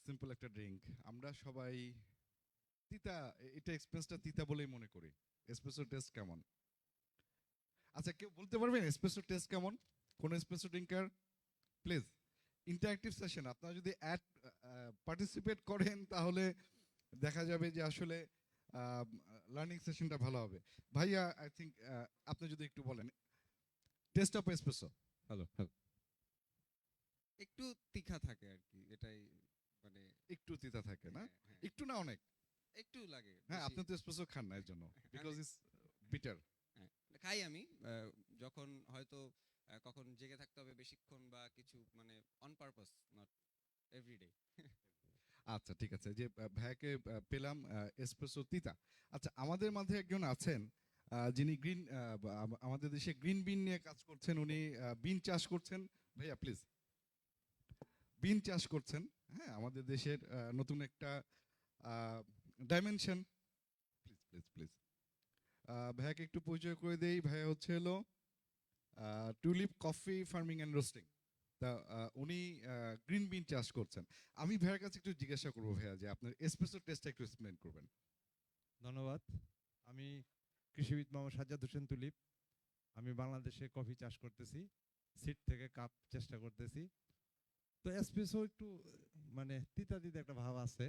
Simple একটা drink. আমরা সবাই তিতা, এটা এক্সপ্রেসটা তিতা বলেই মনে করি। এসপ্রেসো টেস্ট কেমন? আচ্ছা, কেউ বলতে পারবেন এসপ্রেসো টেস্ট কেমন? কোন espresso drinker? Please, interactive session. আপনারা যদি পার্টিসিপেট করেন তাহলে দেখা যাবে যে আসলে লার্নিং সেশনটা ভালো হবে। ভাইয়া, আই থিঙ্ক আপনি যদি একটু বলেন test of espresso. Hello hello. একটু তিখা থাকে আর কি, এটাই মানে। একটু তিতা থাকে না? হ্যাঁ হ্যাঁ, একটু না, অনেক? একটু লাগে হ্যাঁ, বেশি। আপনি তো এসপ্রেসো খান না এর জন্য, বিকজ ইটস বিটার। হ্যাঁ, খাই আমি যখন হয়তো কখন জেগে থাকতে হবে বেশিক্ষণ বা কিছু, মানে অন পারপাস, নট এভরিডে। আচ্ছা, ঠিক আছে। যে ভাইয়াকে পেলাম এসপ্রেসো তিতা। আচ্ছা, আমাদের মাঝে একজন আছেন যিনি আমাদের দেশে গ্রিন বিন নিয়ে কাজ করছেন। উনি বিন চাষ করছেন। ভাইয়া প্লিজ, বিন চাষ করছেন। হ্যাঁ, আমাদের দেশের নতুন একটা ডাইমেনশন। প্লিজ প্লিজ প্লিজ, ভাইয়াকে একটু পরিচয় করে দেই। ভাইয়া হচ্ছে হলো tulip coffee farming and roasting. তা উনি গ্রিন বিন চাষ করছেন। আমি ভাইয়ের কাছে একটু জিজ্ঞাসা করবো ভাইয়া, যে আপনার এসপ্রেসো টেস্টটা একটু এক্সপ্লেন করবেন। ধন্যবাদ। আমি কৃষিবিদ মোহাম্মদ সাজ্জাদ হোসেন তুলিপ। আমি বাংলাদেশে কফি চাষ করতেছি, সিড থেকে কাপ চেষ্টা করতেছি। তো এসপ্রেসো একটু মানে তিতা তিতা একটা ভাব আছে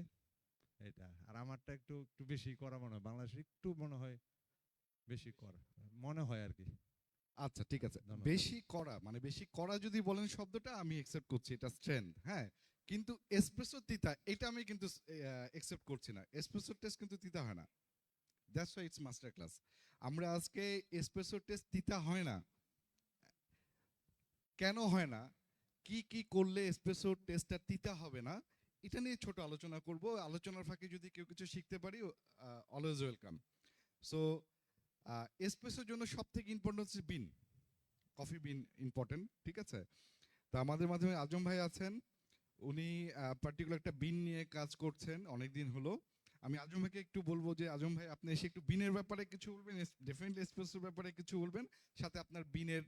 এটা, আর আমারটা একটু একটু বেশি করা মনে হয়, বাংলাদেশে একটু মনে হয় বেশি করা মনে হয় আর কি। আচ্ছা, ঠিক আছে। ধন্যবাদ। বেশি কড়া, মানে বেশি কড়া যদি বলেন শব্দটা আমি একসেপ্ট করছি, এটা স্ট্রেংথ। হ্যাঁ, কিন্তু এসপ্রেসো তিতা, এটা আমি কিন্তু একসেপ্ট করছি না। এসপ্রেসো টেস্ট কিন্তু তিতা হয় না। That's why it's master class. আমরা আজকে এসপ্রেসো টেস্ট তিতা হয় না, কেন হয় না, কি কি করলে এসপ্রেসো টেস্টটা তিতা হবে না, এটা নিয়ে ছোট আলোচনা করব। আলোচনার ফাঁকে যদি কেউ কিছু শিখতে পারি, অলওয়েজ ওয়েলকাম। সো এসপ্রেসোর জন্য সব থেকে ইম্পর্টেন্ট হচ্ছে বিন, কফি বিন ইম্পর্টেন্ট, ঠিক আছে? তো আমাদের মাধ্যমে আজম ভাই আছেন। উনি পার্টিকুলার একটা বিন নিয়ে কাজ করছেন অনেক দিন হলো। আমি আজম ভাইকে একটু বলবো যে আজম ভাই, আপনি এসে একটু বিনের ব্যাপারে কিছু বলবেন, ডেফিনেটলি এসপ্রেসোর ব্যাপারে কিছু বলবেন, সাথে আপনার বিনের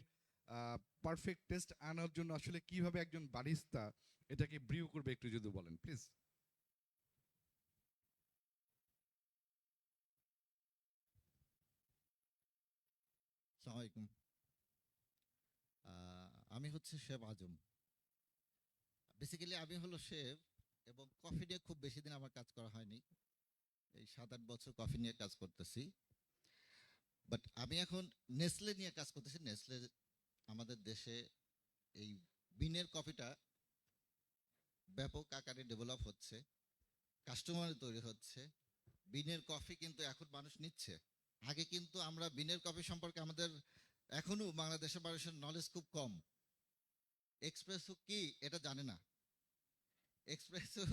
পারফেক্ট টেস্ট আনার জন্য আসলে কিভাবে একজন বারিস্তা এটাকে ব্রিউ করবে একটু যদি বলেন প্লিজ। আসসালামু আলাইকুম। আমি হচ্ছে শেফ আজম। বেসিক্যালি আমি হলো শেফ, এবং কফি নিয়ে খুব বেশি দিন আমার কাজ করা হয়নি। এই 7-8 বছর কফি নিয়ে কাজ করতেছি। বাট আমি এখন নেসলে নিয়ে কাজ করতেছি। নেসলে আমাদের দেশে এই বিনের কফিটা ব্যাপক আকারে ডেভেলপ হচ্ছে, কাস্টমার তৈরি হচ্ছে। বিনের কফি কিন্তু এখন মানুষ নিচ্ছে। আগে কিন্তু আমরা বিনের কফি সম্পর্কে আমাদের এখনো বাংলাদেশের মানুষের নলেজ খুব কম। এক্সপ্রেসো কি এটা জানে না। এক্সপ্রেসো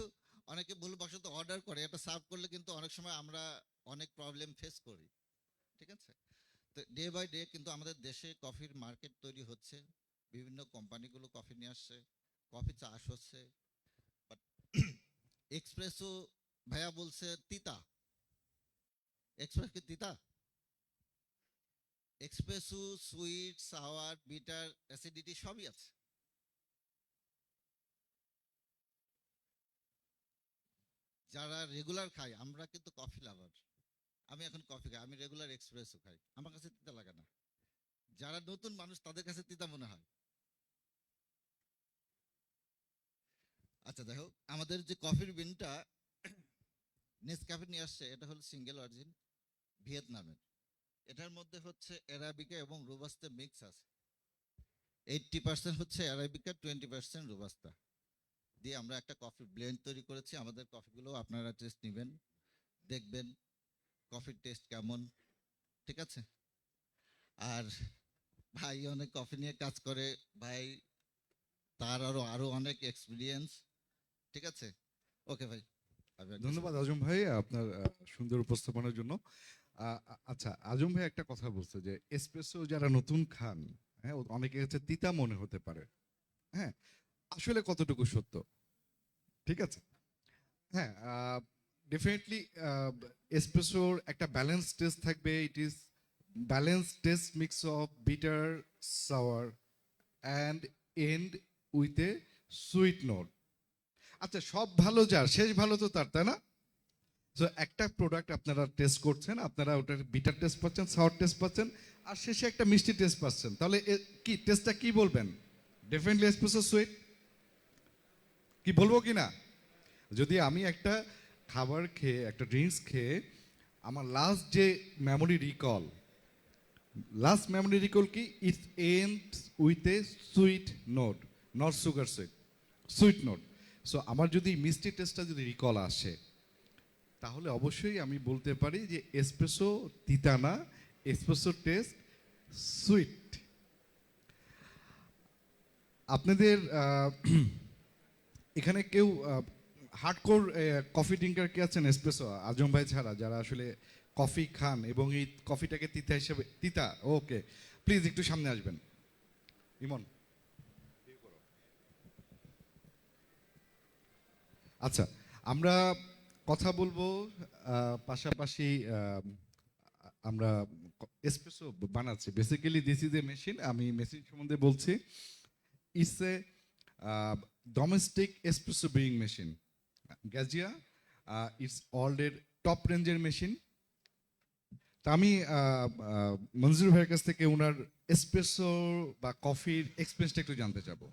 অনেকে ভুলবশত অর্ডার করে, এটা সার্ভ করলে কিন্তু অনেক সময় আমরা অনেক প্রবলেম ফেস করি। ঠিক আছে? তো ডে বাই ডে কিন্তু আমাদের দেশে কফির মার্কেট তৈরি হচ্ছে, বিভিন্ন কোম্পানিগুলো কফি নিয়ে আসছে, কফি চাষ হচ্ছে। বাট এক্সপ্রেসো ভাইয়া বলছে তিতা। এক্সপ্রেস কি তিতা? Espresso sweet, sour, bitter, acidity সবই আছে। যারা রেগুলার খায়, আমরা কিন্তু কফি লাভার। আমি এখন কফি খাই, আমি রেগুলার এক্সপ্রেসও খাই, আমার কাছে তিতা লাগে না। যারা নতুন মানুষ তাদের কাছে তিতা মনে হয়। আচ্ছা, দেখো আমাদের যে কফির বিনটা নেসক্যাফে নিয়ে আসছে, এটা হলো সিঙ্গেল অরিজিন, ভিয়েতনামের। এটার মধ্যে হচ্ছে অ্যারাবিকা এবং রোবাস্তা মিক্স আছে। 80% হচ্ছে অ্যারাবিকা, 20% রোবাস্তা দিয়ে আমরা একটা কফি ব্লেন্ড তৈরি করেছি। আমাদের কফিগুলো আপনারা টেস্ট নেবেন, দেখবেন কফির টেস্ট কেমন। ঠিক আছে? আর ভাই অনেক কফি নিয়ে কাজ করে, ভাই তার আরো আরো অনেক এক্সপিরিয়েন্স। ঠিক আছে? ওকে ভাই, ধন্যবাদ আজম ভাই আপনার সুন্দর উপস্থাপনার জন্য। আচ্ছা, আজম ভাই একটা কথা বলছে যে এসপ্রেসো যারা নতুন খান, হ্যাঁ, অনেকে হচ্ছে তিতা মনে হতে পারে। হ্যাঁ, আসলে কতটুকু সত্য? ঠিক আছে। হ্যাঁ, ডেফিনেটলি এসপ্রেসোর একটা ব্যালেন্স টেস্ট থাকবে। It is balance taste mix of bitter, sour and end with a sweet note. আচ্ছা, সব ভালো যার শেষ ভালো তো তার, তাই না? সো একটা প্রোডাক্ট আপনারা টেস্ট করছেন, আপনারা ওটার বিটার টেস্ট পাচ্ছেন, সাওয়ার টেস্ট পাচ্ছেন, আর শেষে একটা মিষ্টি টেস্ট পাচ্ছেন। তাহলে কি টেস্টটা কি বলবেন? Definitely espresso sweet. কি বলবো কি না? যদি আমি একটা খাবার খেয়ে, একটা ড্রিঙ্কস খেয়ে, আমার লাস্ট মেমোরি রিকল কি, it's end with a sweet note, not sugar sweet, sweet note. So আমার যদি মিষ্টি টেস্টটা যদি রিকল আসে, তাহলে অবশ্যই আমি বলতে পারি যে এসপ্রেসো তিতা না, এসপ্রেসো টেস্ট সুইট। আপনাদের এখানে কেউ হার্ডকোর কফি ড্রিঙ্কার কে আছেন এসপ্রেসো, আজম ভাই ছাড়া, যারা আসলে কফি খান এবং এই কফিটাকে তিতা হিসেবে, তিতা, ওকে, প্লিজ একটু সামনে আসবেন। ইমন, আচ্ছা, আমরা কথা বলবো পাশাপাশি আমরা এসপ্রেসো বানাচ্ছি। Basically this is a machine. আমি মেশিন সম্বন্ধে বলছি। It's a domestic espresso brewing machine, Gaggia. It's ওয়ার্ল্ডের টপ রেঞ্জের মেশিন। তা আমি মনজুর ভাইয়ের কাছ থেকে ওনার এসপ্রেসো বা কফির এক্সপিরিয়েন্সটা একটু জানতে চাবো।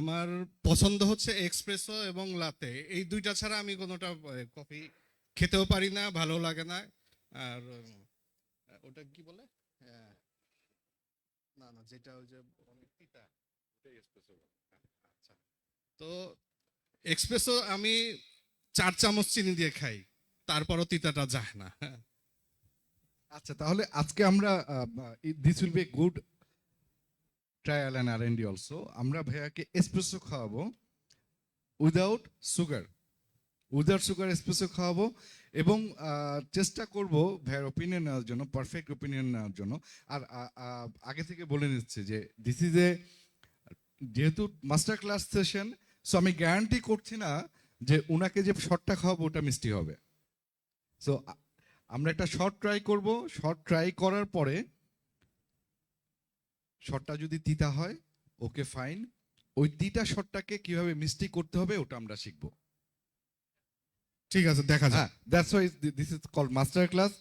আমার পছন্দ হচ্ছে এক্সপ্রেসো এবং লাতে, এই দুইটা ছাড়া আমি কোনোটা কফি খেতেও পারি না, ভালো লাগে না। আর ওটা কি বলে, না না, যেটা ওই যে অনেক তিতা, ওটাই এক্সপ্রেসো। আচ্ছা, তো এক্সপ্রেসো আমি 4 চামচ চিনি দিয়ে খাই, তারপরও তিতাটা যায় না। আচ্ছা, তাহলে আজকে আমরা this will be good trial and R and D also. আমরা ভাইয়াকে এসপ্রেসো খাওয়াবো উইদাউট সুগার, এসপ্রেসো খাওয়াবো, এবং চেষ্টা করব ভাইয়ার ওপিনিয়ন নেওয়ার জন্য, পারফেক্ট ওপিনিয়ন নেওয়ার জন্য। আর আগে থেকে বলে নিচ্ছি যে দিস ইজ এ, যেহেতু মাস্টার ক্লাস সেশন, সো আমি গ্যারান্টি করছি না যে উনাকে যে শটটা খাওয়াবো ওটা মিষ্টি হবে। সো আমরা একটা শট ট্রাই করব। শট ট্রাই করার পরে শটটা যদি তিতা হয়, ওকে ফাইন, ওই তিতা শটটাকে কিভাবে মিষ্টি করতে হবে ওটা আমরা শিখবো। ঠিক আছে, দেখা যাক। হ্যাঁ, that's why this is called master class.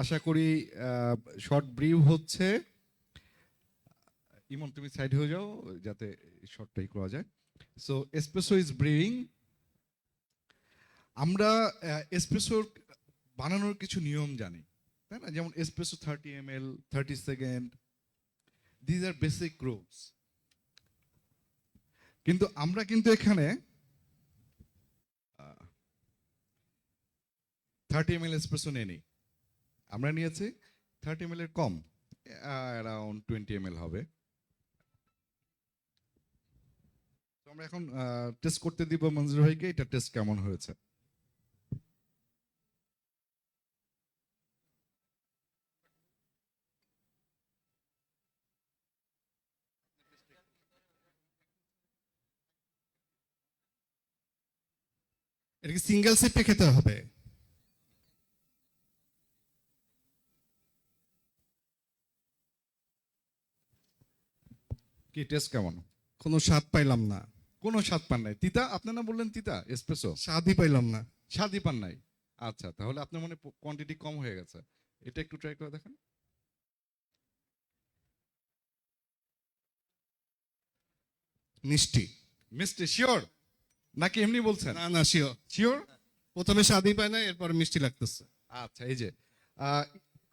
আশা করি শর্ট ব্রিউ হচ্ছে। ইমন, তুমি সাইড হয়ে যাও যাতে শর্টটাই করা যায়। So espresso is brewing. আমরা এসপ্রেসোর বানানোর কিছু নিয়ম জানি, তাই না? যেমন espresso 30 ml, 30 second, these are basic rules. কিন্তু আমরা কিন্তু এখানে 30 ml এসপ্রেসো নেই। আমরা নিয়েছি 30 ml এর কম, অ্যারাউন্ড 20 ml হবে। তো আমরা এখন টেস্ট করতে দিব মনজুর ভাইকে, এটা টেস্ট কেমন হয়েছে। এটা কি সিঙ্গেল সিপে খেতে হবে? কি টেস্ট কেমন? কোনো স্বাদ পাইলাম না। কোনো স্বাদ পান নাই? তিতা? আপনি না বললেন তিতা এসপ্রেসো? স্বাদই পাইলাম না। স্বাদই পান নাই? আচ্ছা, তাহলে আপনার মনে কোয়ান্টিটি কম হয়ে গেছে। এটা একটু ট্রাই করে দেখেন। মিষ্টি। মিষ্টি শিওর নাকি এমনি বলছেন? না না, শিওর। শিওর? প্রথমে স্বাদই পাই না, এরপর মিষ্টি লাগতেছে। আচ্ছা, এই যে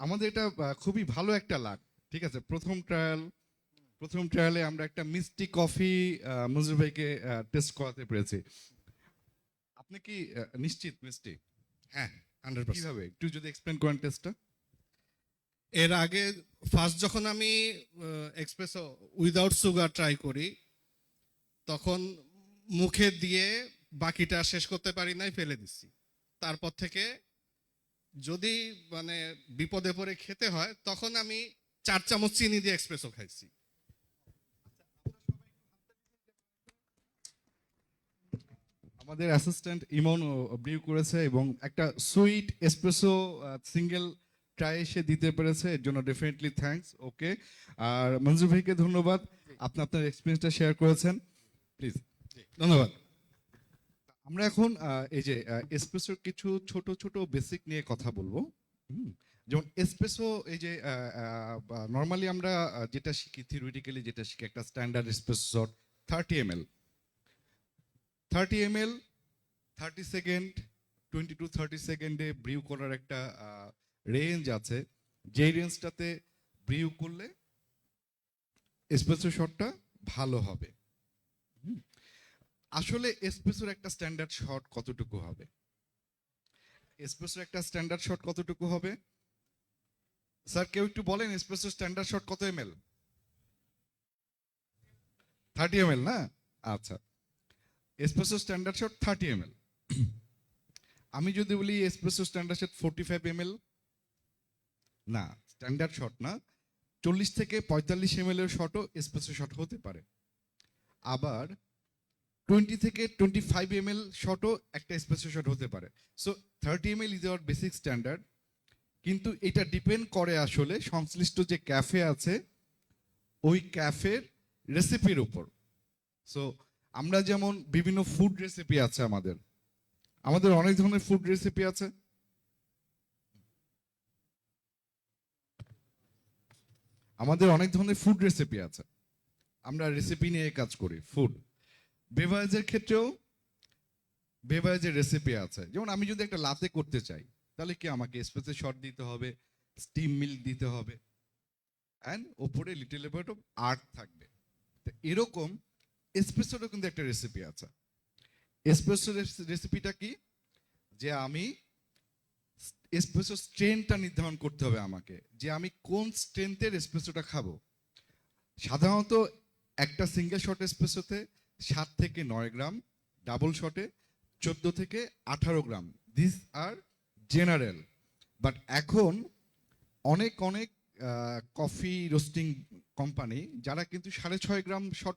আমাদের এটা খুবই ভালো একটা লাগ। ঠিক আছে, প্রথম ট্রায়ালে আমরা একটা মিষ্টি কফি মনজুর ভাইকে টেস্ট করাতে পেরেছি। আপনি কি নিশ্চিত মিষ্টি? হ্যাঁ, 100%। কিভাবে একটু যদি এক্সপ্লেন করেন টেস্টটা। এর আগে ফার্স্ট যখন আমি এক্সপ্রেসো উইদাউট সুগার ট্রাই করি, তখন মুখে দিয়ে বাকিটা শেষ করতে পারি নাই, ফেলে দিচ্ছি। তারপর থেকে যদি মানে বিপদে পড়ে খেতে হয়, তখন আমি 4 চামচ চিনি দিয়ে এক্সপ্রেসো খাইছি। আমাদের অ্যাসিস্ট্যান্ট ইমন ব্রিউ করেছে এবং একটা সুইট এসপ্রেসো সিঙ্গেল ট্রাই সে দিতে পেরেছে, এর জন্য ডেফিনেটলি থ্যাঙ্কস। ওকে, আর মঞ্জুর ভাইকে ধন্যবাদ, আপনি আপনার এক্সপিরিয়েন্সটা শেয়ার করেছেন, প্লিজ। ধন্যবাদ। আমরা এখন এই যে এসপ্রেসোর কিছু ছোট ছোট বেসিক নিয়ে কথা বলবো। যেমন এসপ্রেসো, এই যে নর্মালি আমরা যেটা শিখি, থিওরিটিক্যালি যেটা শিখি, একটা standard espresso shot 30 ml, 30 ml 30 second, 20 to 30 সেকেন্ডে ব্রিউ করার একটা রেঞ্জ আছে, যেই রেঞ্জটাতে ব্রিউ করলে এসপ্রেসো শটটা ভালো হবে। আসলে এসপ্রেসোর একটা স্ট্যান্ডার্ড শট কতটুকু হবে? এসপ্রেসোর একটা স্ট্যান্ডার্ড শট কতটুকু হবে স্যার? কেউ একটু বলেন, এসপ্রেসোর স্ট্যান্ডার্ড শট কত ml? 30 ml না? আচ্ছা, এসপ্রেসো স্ট্যান্ডার্ড শট 30 ml। আমি যদি বলি এসপ্রেসো স্ট্যান্ডার্ড শট 45 ml, না, স্ট্যান্ডার্ড শট না, 40 থেকে 45 ml এর শটও এসপ্রেসো শট হতে পারে। আবার 20 থেকে 25 ml শটও একটা এসপ্রেসো শট হতে পারে। So 30 ml is our basic standard, কিন্তু এটা ডিপেন্ড করে আসলে সংশ্লিষ্ট যে ক্যাফে আছে ওই ক্যাফের রেসিপির উপর। সো আমরা যেমন বিভিন্ন ফুড রেসিপি আছে, আমাদের অনেক ধরনের ফুড রেসিপি আছে। আমরা রেসিপি নিয়ে কাজ করি, ফুড। বেভারেজের ক্ষেত্রেও বেভারেজের রেসিপি আছে। যেমন আমি যদি একটা লাতে করতে চাই, তাহলে কি আমাকে এসপ্রেসো শট দিতে হবে, স্টিম মিল্ক দিতে হবে, অ্যান্ড ওপরে লিটল বিট অফ আর্ট থাকবে। তো এরকম এসপ্রেসোরও কিন্তু একটা রেসিপি আছে। এসপ্রেসো রেসিপিটা কি? যে আমি এসপ্রেসো স্ট্রেনটা নির্ধারণ করতে হবে আমাকে, যে আমি কোন স্ট্রেনথের এসপ্রেসোটা খাবো। সাধারণত একটা সিঙ্গেল শট এসপ্রেসোতে 7 থেকে 9 গ্রাম, ডাবল শটে 14 থেকে 18 গ্রাম। দিস আর জেনারেল, বাট এখন অনেক অনেক কফি রোস্টিং কোম্পানি যারা কিন্তু 6.5 গ্রাম শট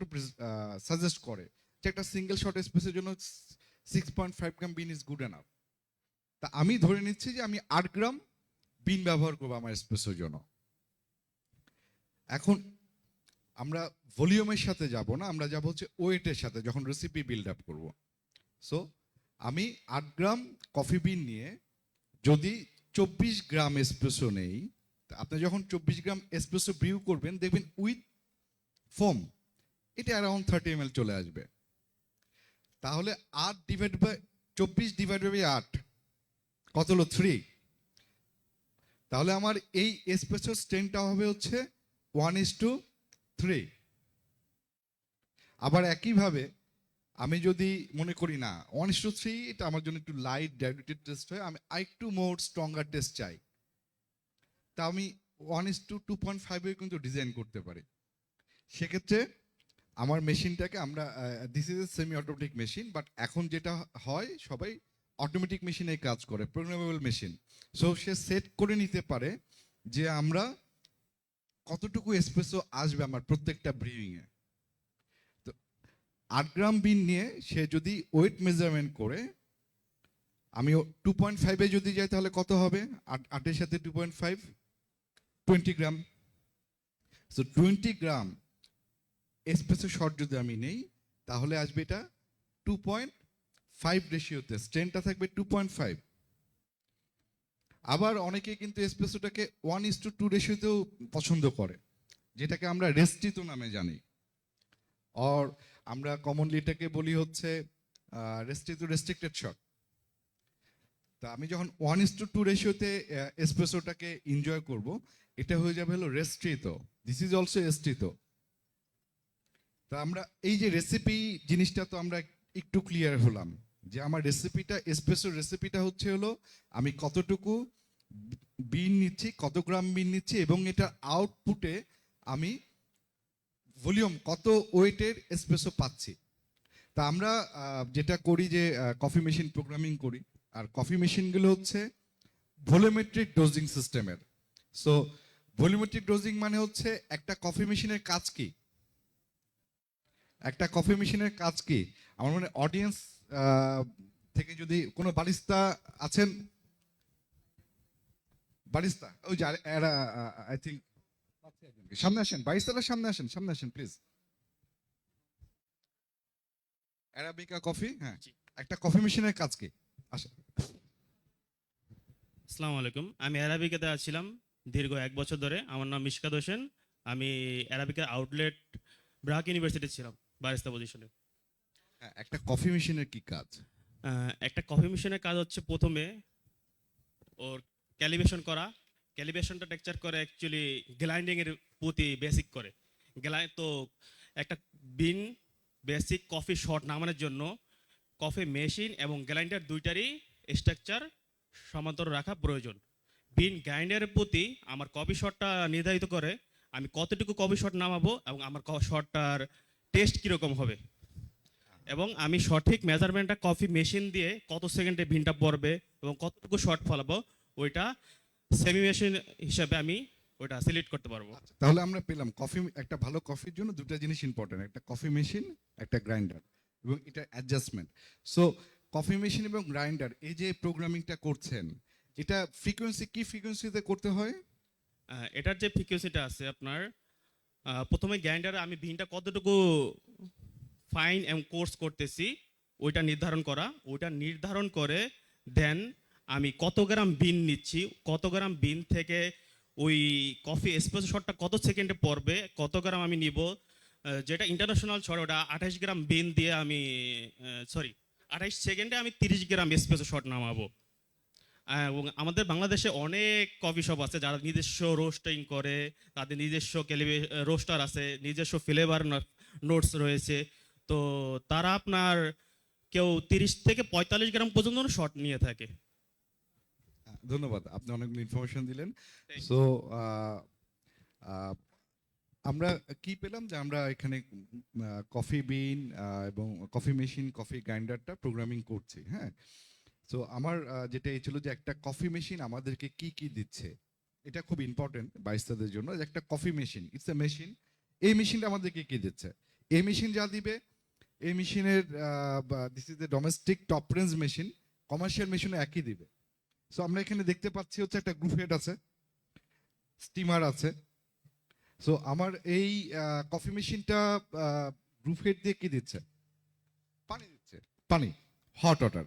সাজেস্ট করে, যে একটা সিঙ্গেল শট এসপ্রেসোর জন্য 6.5 গ্রাম বিন ইজ গুড এনাফ। তা আমি ধরে নিচ্ছি যে আমি 8 গ্রাম বিন ব্যবহার করবো আমার এসপ্রেসোর জন্য। এখন আমরা ভলিউমের সাথে যাব না, আমরা যাব হচ্ছে ওয়েটের সাথে, যখন রেসিপি বিল্ড আপ করবো। সো আমি 8 গ্রাম কফি বিন নিয়ে যদি 24 গ্রাম এসপ্রেসো নেই, আপনি যখন 24 গ্রাম এসপ্রেসো ব্রিউ করবেন, দেখবেন উইথ ফোম এটা অ্যারাউন্ড 30 ml চলে আসবে। তাহলে 24 ডিভাইড বাই 8 কত হলো? 3। তাহলে আমার এই এসপ্রেসো স্ট্রেনটা হবে হচ্ছে 1:3। আবার একইভাবে আমি যদি মনে করি না 1:3 এটা আমার জন্য একটু লাইট ডাইলুটেড টেস্ট হয়, আমি আরেকটু মোর স্ট্রঙ্গার টেস্ট চাই, তা আমি 1:2.5 কিন্তু ডিজাইন করতে পারি। সেক্ষেত্রে আমার মেশিনটাকে আমরা, this is A semi automatic machine, but এখন যেটা হয় সবাই অটোমেটিক মেশিনে কাজ করে, প্রোগ্রামেবল মেশিন। সো সে সেট করে নিতে পারে যে আমরা কতটুকু এসপ্রেসো আসবে আমার প্রত্যেকটা ব্রিউইংয়ে। তো 8 গ্রাম বিন নিয়ে সে যদি ওয়েট মেজারমেন্ট করে, আমি 2.5 যদি যাই তাহলে কত হবে? 8-এর সাথে 2.5 20 গ্রাম। সো 20 গ্রাম এসপ্রেসো শট যদি আমি নেই, তাহলে আসবে এটা 2.5 রেশিওতে, স্ট্রেনটা থাকবে 2.5। আবার অনেকে কিন্তু এসপ্রেসোটাকে 1:2 রেশিওতেও পছন্দ করে, যেটাকে আমরা রেস্ট্রিতো নামে জানি, আর আমরা কমনলি এটাকে বলি হচ্ছে রেস্ট্রিক্টেড শট। তা আমি যখন 1:2 রেশিওতে এসপ্রেসোটাকে এনজয় করব, এটা হয়ে যাবে হলো ristretto. This is also ristretto. তা আমরা এই যে রেসিপি জিনিসটা তো আমরা একটু ক্লিয়ার হলাম, যে আমার রেসিপিটা, এসপ্রেসোর রেসিপিটা হচ্ছে হলো আমি কতটুকু বিন নিচ্ছি, কত গ্রাম বিন নিচ্ছি, এবং এটা আউটপুটে আমি ভলিউম কত ওয়েটের এসপ্রেসো পাচ্ছি। তা আমরা যেটা করি যে কফি মেশিন প্রোগ্রামিং করি, আর কফি মেশিনগুলো হচ্ছে ভলিউমেট্রিক ডোজিং সিস্টেমের। সো ভলিউমেট্রিক ডোজিং মানে হচ্ছে একটা কফি মেশিনের কাজ কি, আমার মানে অডিয়েন্স থেকে যদি কোনো বারিস্তা আছেন, বারিস্তা ওই যে এরা আই থিঙ্ক সামনে আসেন, বারিস্তারা সামনে আসেন, সামনে আসেন প্লিজ। অ্যারাবিকা কফি, হ্যাঁ, একটা কফি মেশিনের কাজ কি? আসেন। আসসালামু আলাইকুম, আমি অ্যারাবিকাতে আছিলাম দীর্ঘ 1 বছর ধরে। আমার নাম মিশকাত হোসেন। আমি অ্যারাবিকার আউটলেট ব্রাক ইউনিভার্সিটি ছিলাম বারিস্তা পজিশনে। হ্যাঁ, একটা কফি মেশিনের কি কাজ? একটা কফি মেশিনের কাজ হচ্ছে প্রথমে ওর ক্যালিব্রেশন করা। ক্যালিব্রেশনটা টেকচার করে অ্যাকচুয়ালি গ্রাইন্ডিংয়ের প্রতি বেসিক করে তো একটা বিন বেসিক কফি শট নামানোর জন্য কফি মেশিন এবং গ্রাইন্ডার দুইটারই স্ট্রাকচার সমান্তর রাখা প্রয়োজন। বিন গ্রাইন্ডারের প্রতি আমার কফি শটটা নির্ধারিত করে আমি কতটুকু কফি শট নামাবো এবং আমার শটটার টেস্ট কীরকম হবে, এবং আমি সঠিক মেজারমেন্টটা কফি মেশিন দিয়ে কত সেকেন্ডে বিনটা পড়বে এবং কতটুকু শট ফলাবো ওইটা সেমি মেশিন হিসাবে আমি ওইটা সিলেক্ট করতে পারবো। তাহলে আমরা পেলাম কফি, একটা ভালো কফির জন্য দুটো জিনিস ইম্পর্টেন্ট, একটা কফি মেশিন, একটা গ্রাইন্ডার, এবং এটা অ্যাডজাস্টমেন্ট। সো কফি মেশিন এবং গ্রাইন্ডার এই যে প্রোগ্রামিংটা করছেন, এটা ফ্রিকোয়েন্সি কি ফ্রিকোয়েন্সিতে করতে হয়? এটার যে ফ্রিকোয়েন্সিটা আছে আপনার, প্রথমে গ্রাইন্ডারে আমি বিনটা কতটুকু ফাইন এবং কোর্স করতেছি ওইটা নির্ধারণ করা, ওইটা নির্ধারণ করে দেন আমি কত গ্রাম বিন নিচ্ছি, কত গ্রাম বিন থেকে ওই কফি এসপ্রেসো শটটা কত সেকেন্ডে পড়বে, কত গ্রাম আমি নিব। যেটা ইন্টারন্যাশনাল শট ওটা 28 গ্রাম বিন দিয়ে আমি 28 সেকেন্ডে আমি 30 গ্রাম এসপ্রেসো শট নামাবো। এবং আমাদের বাংলাদেশে অনেক কফি শপ আছে যারা নিজস্ব রোস্টিং করে, তাদের নিজস্ব রোস্টার আছে, নিজস্ব ফ্লেভার নোটস রয়েছে। তো তারা আপনার কেউ 30 থেকে 45 গ্রাম পর্যন্ত শট নিয়ে থাকে। ধন্যবাদ, আপনি অনেকগুলো ইনফরমেশন দিলেন। Thank সো আমরা কি পেলাম যে আমরা এখানে কফি বিন এবং কফি মেশিন, কফি গ্রাইন্ডারটা প্রোগ্রামিং করছি। হ্যাঁ, সো আমার যেটা এই ছিল যে একটা কফি মেশিন আমাদেরকে কি কি দিচ্ছে, এটা খুব ইম্পর্টেন্ট বারিস্তাদের জন্য। যে একটা coffee machine, it's a machine, এই মেশিনটা আমাদেরকে কি দিচ্ছে? এই মেশিন যা দিবে, এই মেশিনের this is the domestic top range machine, commercial মেশিনও একই দিবে। সো আমরা এখানে দেখতে পাচ্ছি হচ্ছে একটা গ্রুপ হেড আছে, স্টিমার আছে। সো আমার এই কফি মেশিনটা গ্রুপ হেড দিয়ে কি দিচ্ছে? পানি দিচ্ছে, পানি, হট ওয়াটার,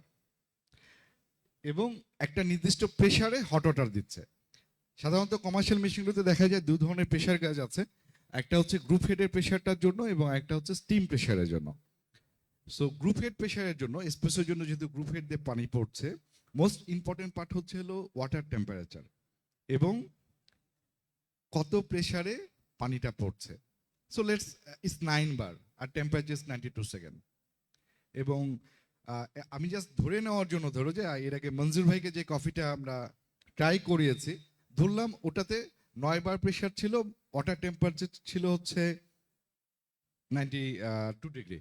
এবং একটা নির্দিষ্ট প্রেসারে হট ওয়াটার দিচ্ছে। সাধারণত কমার্শিয়াল মেশিনগুলোতে দেখা যায় দু ধরনের প্রেসার গ্যাজ আছে, একটা হচ্ছে গ্রুপ হেডের প্রেসারটার জন্য এবং একটা হচ্ছে স্টিম প্রেসারের জন্য। সো গ্রুপ হেড প্রেসারের জন্য, এসপ্রেসোর জন্য যেহেতু গ্রুপ হেড দিয়ে পানি পড়ছে, মোস্ট ইম্পর্টেন্ট পার্ট হচ্ছে হলো ওয়াটার টেম্পারেচার এবং কত প্রেসারে পানিটা পড়ছে। সো লেটস ইস 9 বার আর টেম্পারেচার ইস 92 সেকেন্ড। এবং আমি জাস্ট ধরে নেওয়ার জন্য, ধরো যে এর আগে মঞ্জুর ভাইকে যে কফিটা আমরা ট্রাই করিয়েছি, ধরলাম ওটাতে 9 বার প্রেসার ছিল, ওয়াটার টেম্পারেচার ছিল হচ্ছে 92 ডিগ্রি।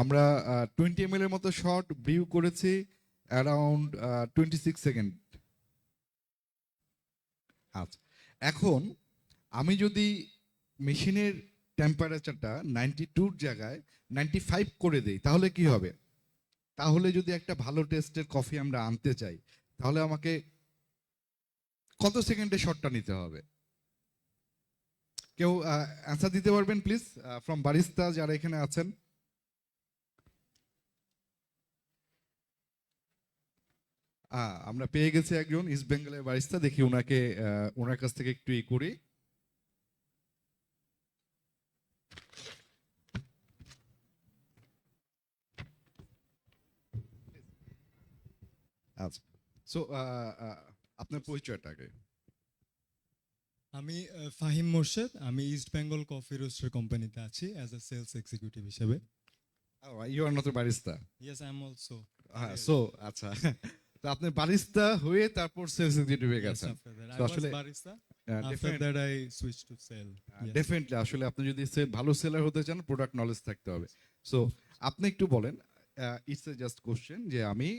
আমরা 20 ml এর মতো শট ব্রিউ করেছি অ্যারাউন্ড 26 সেকেন্ড। আচ্ছা, এখন আমি যদি মেশিনের টেম্পারেচারটা 92 জায়গায় 95 করে দেই তাহলে কি হবে? তাহলে যদি একটা ভালো টেস্টের কফি আমরা আনতে চাই তাহলে আমাকে কত সেকেন্ডে শটটা নিতে হবে? কেউ অ্যান্সার দিতে পারবেন প্লিজ, ফ্রম বারিস্তা যারা এখানে আছেন? আমরা পেয়ে গেছি একজন ইস্ট বেঙ্গলের বারিস্তা, দেখি ওনাকে ওনার কাছ থেকে একটু করি। আচ্ছা, সো আপনার পরিচয়টা আগে। আমি ফাহিম মোর্শেদ, আমি ইস্ট বেঙ্গল কফি রোস্টার কোম্পানিতে আছি অ্যাজ এ সেলস এক্সিকিউটিভ হিসেবে। You are not a barista? Yes, I am also. হ্যাঁ, সো আচ্ছা, তো আপনি বারিস্তা হয়ে তারপর সেলস এক্সিকিউটিভে গেছেন। I So was আসলে barista. After that I switched to sell. Yes. Definitely, আসলে আপনি যদি ভালো সেলার হতে চান প্রোডাক্ট নলেজ থাকতে হবে। সো আপনি একটু বলেন, ইটস এ জাস্ট কোশ্চেন, যে আমি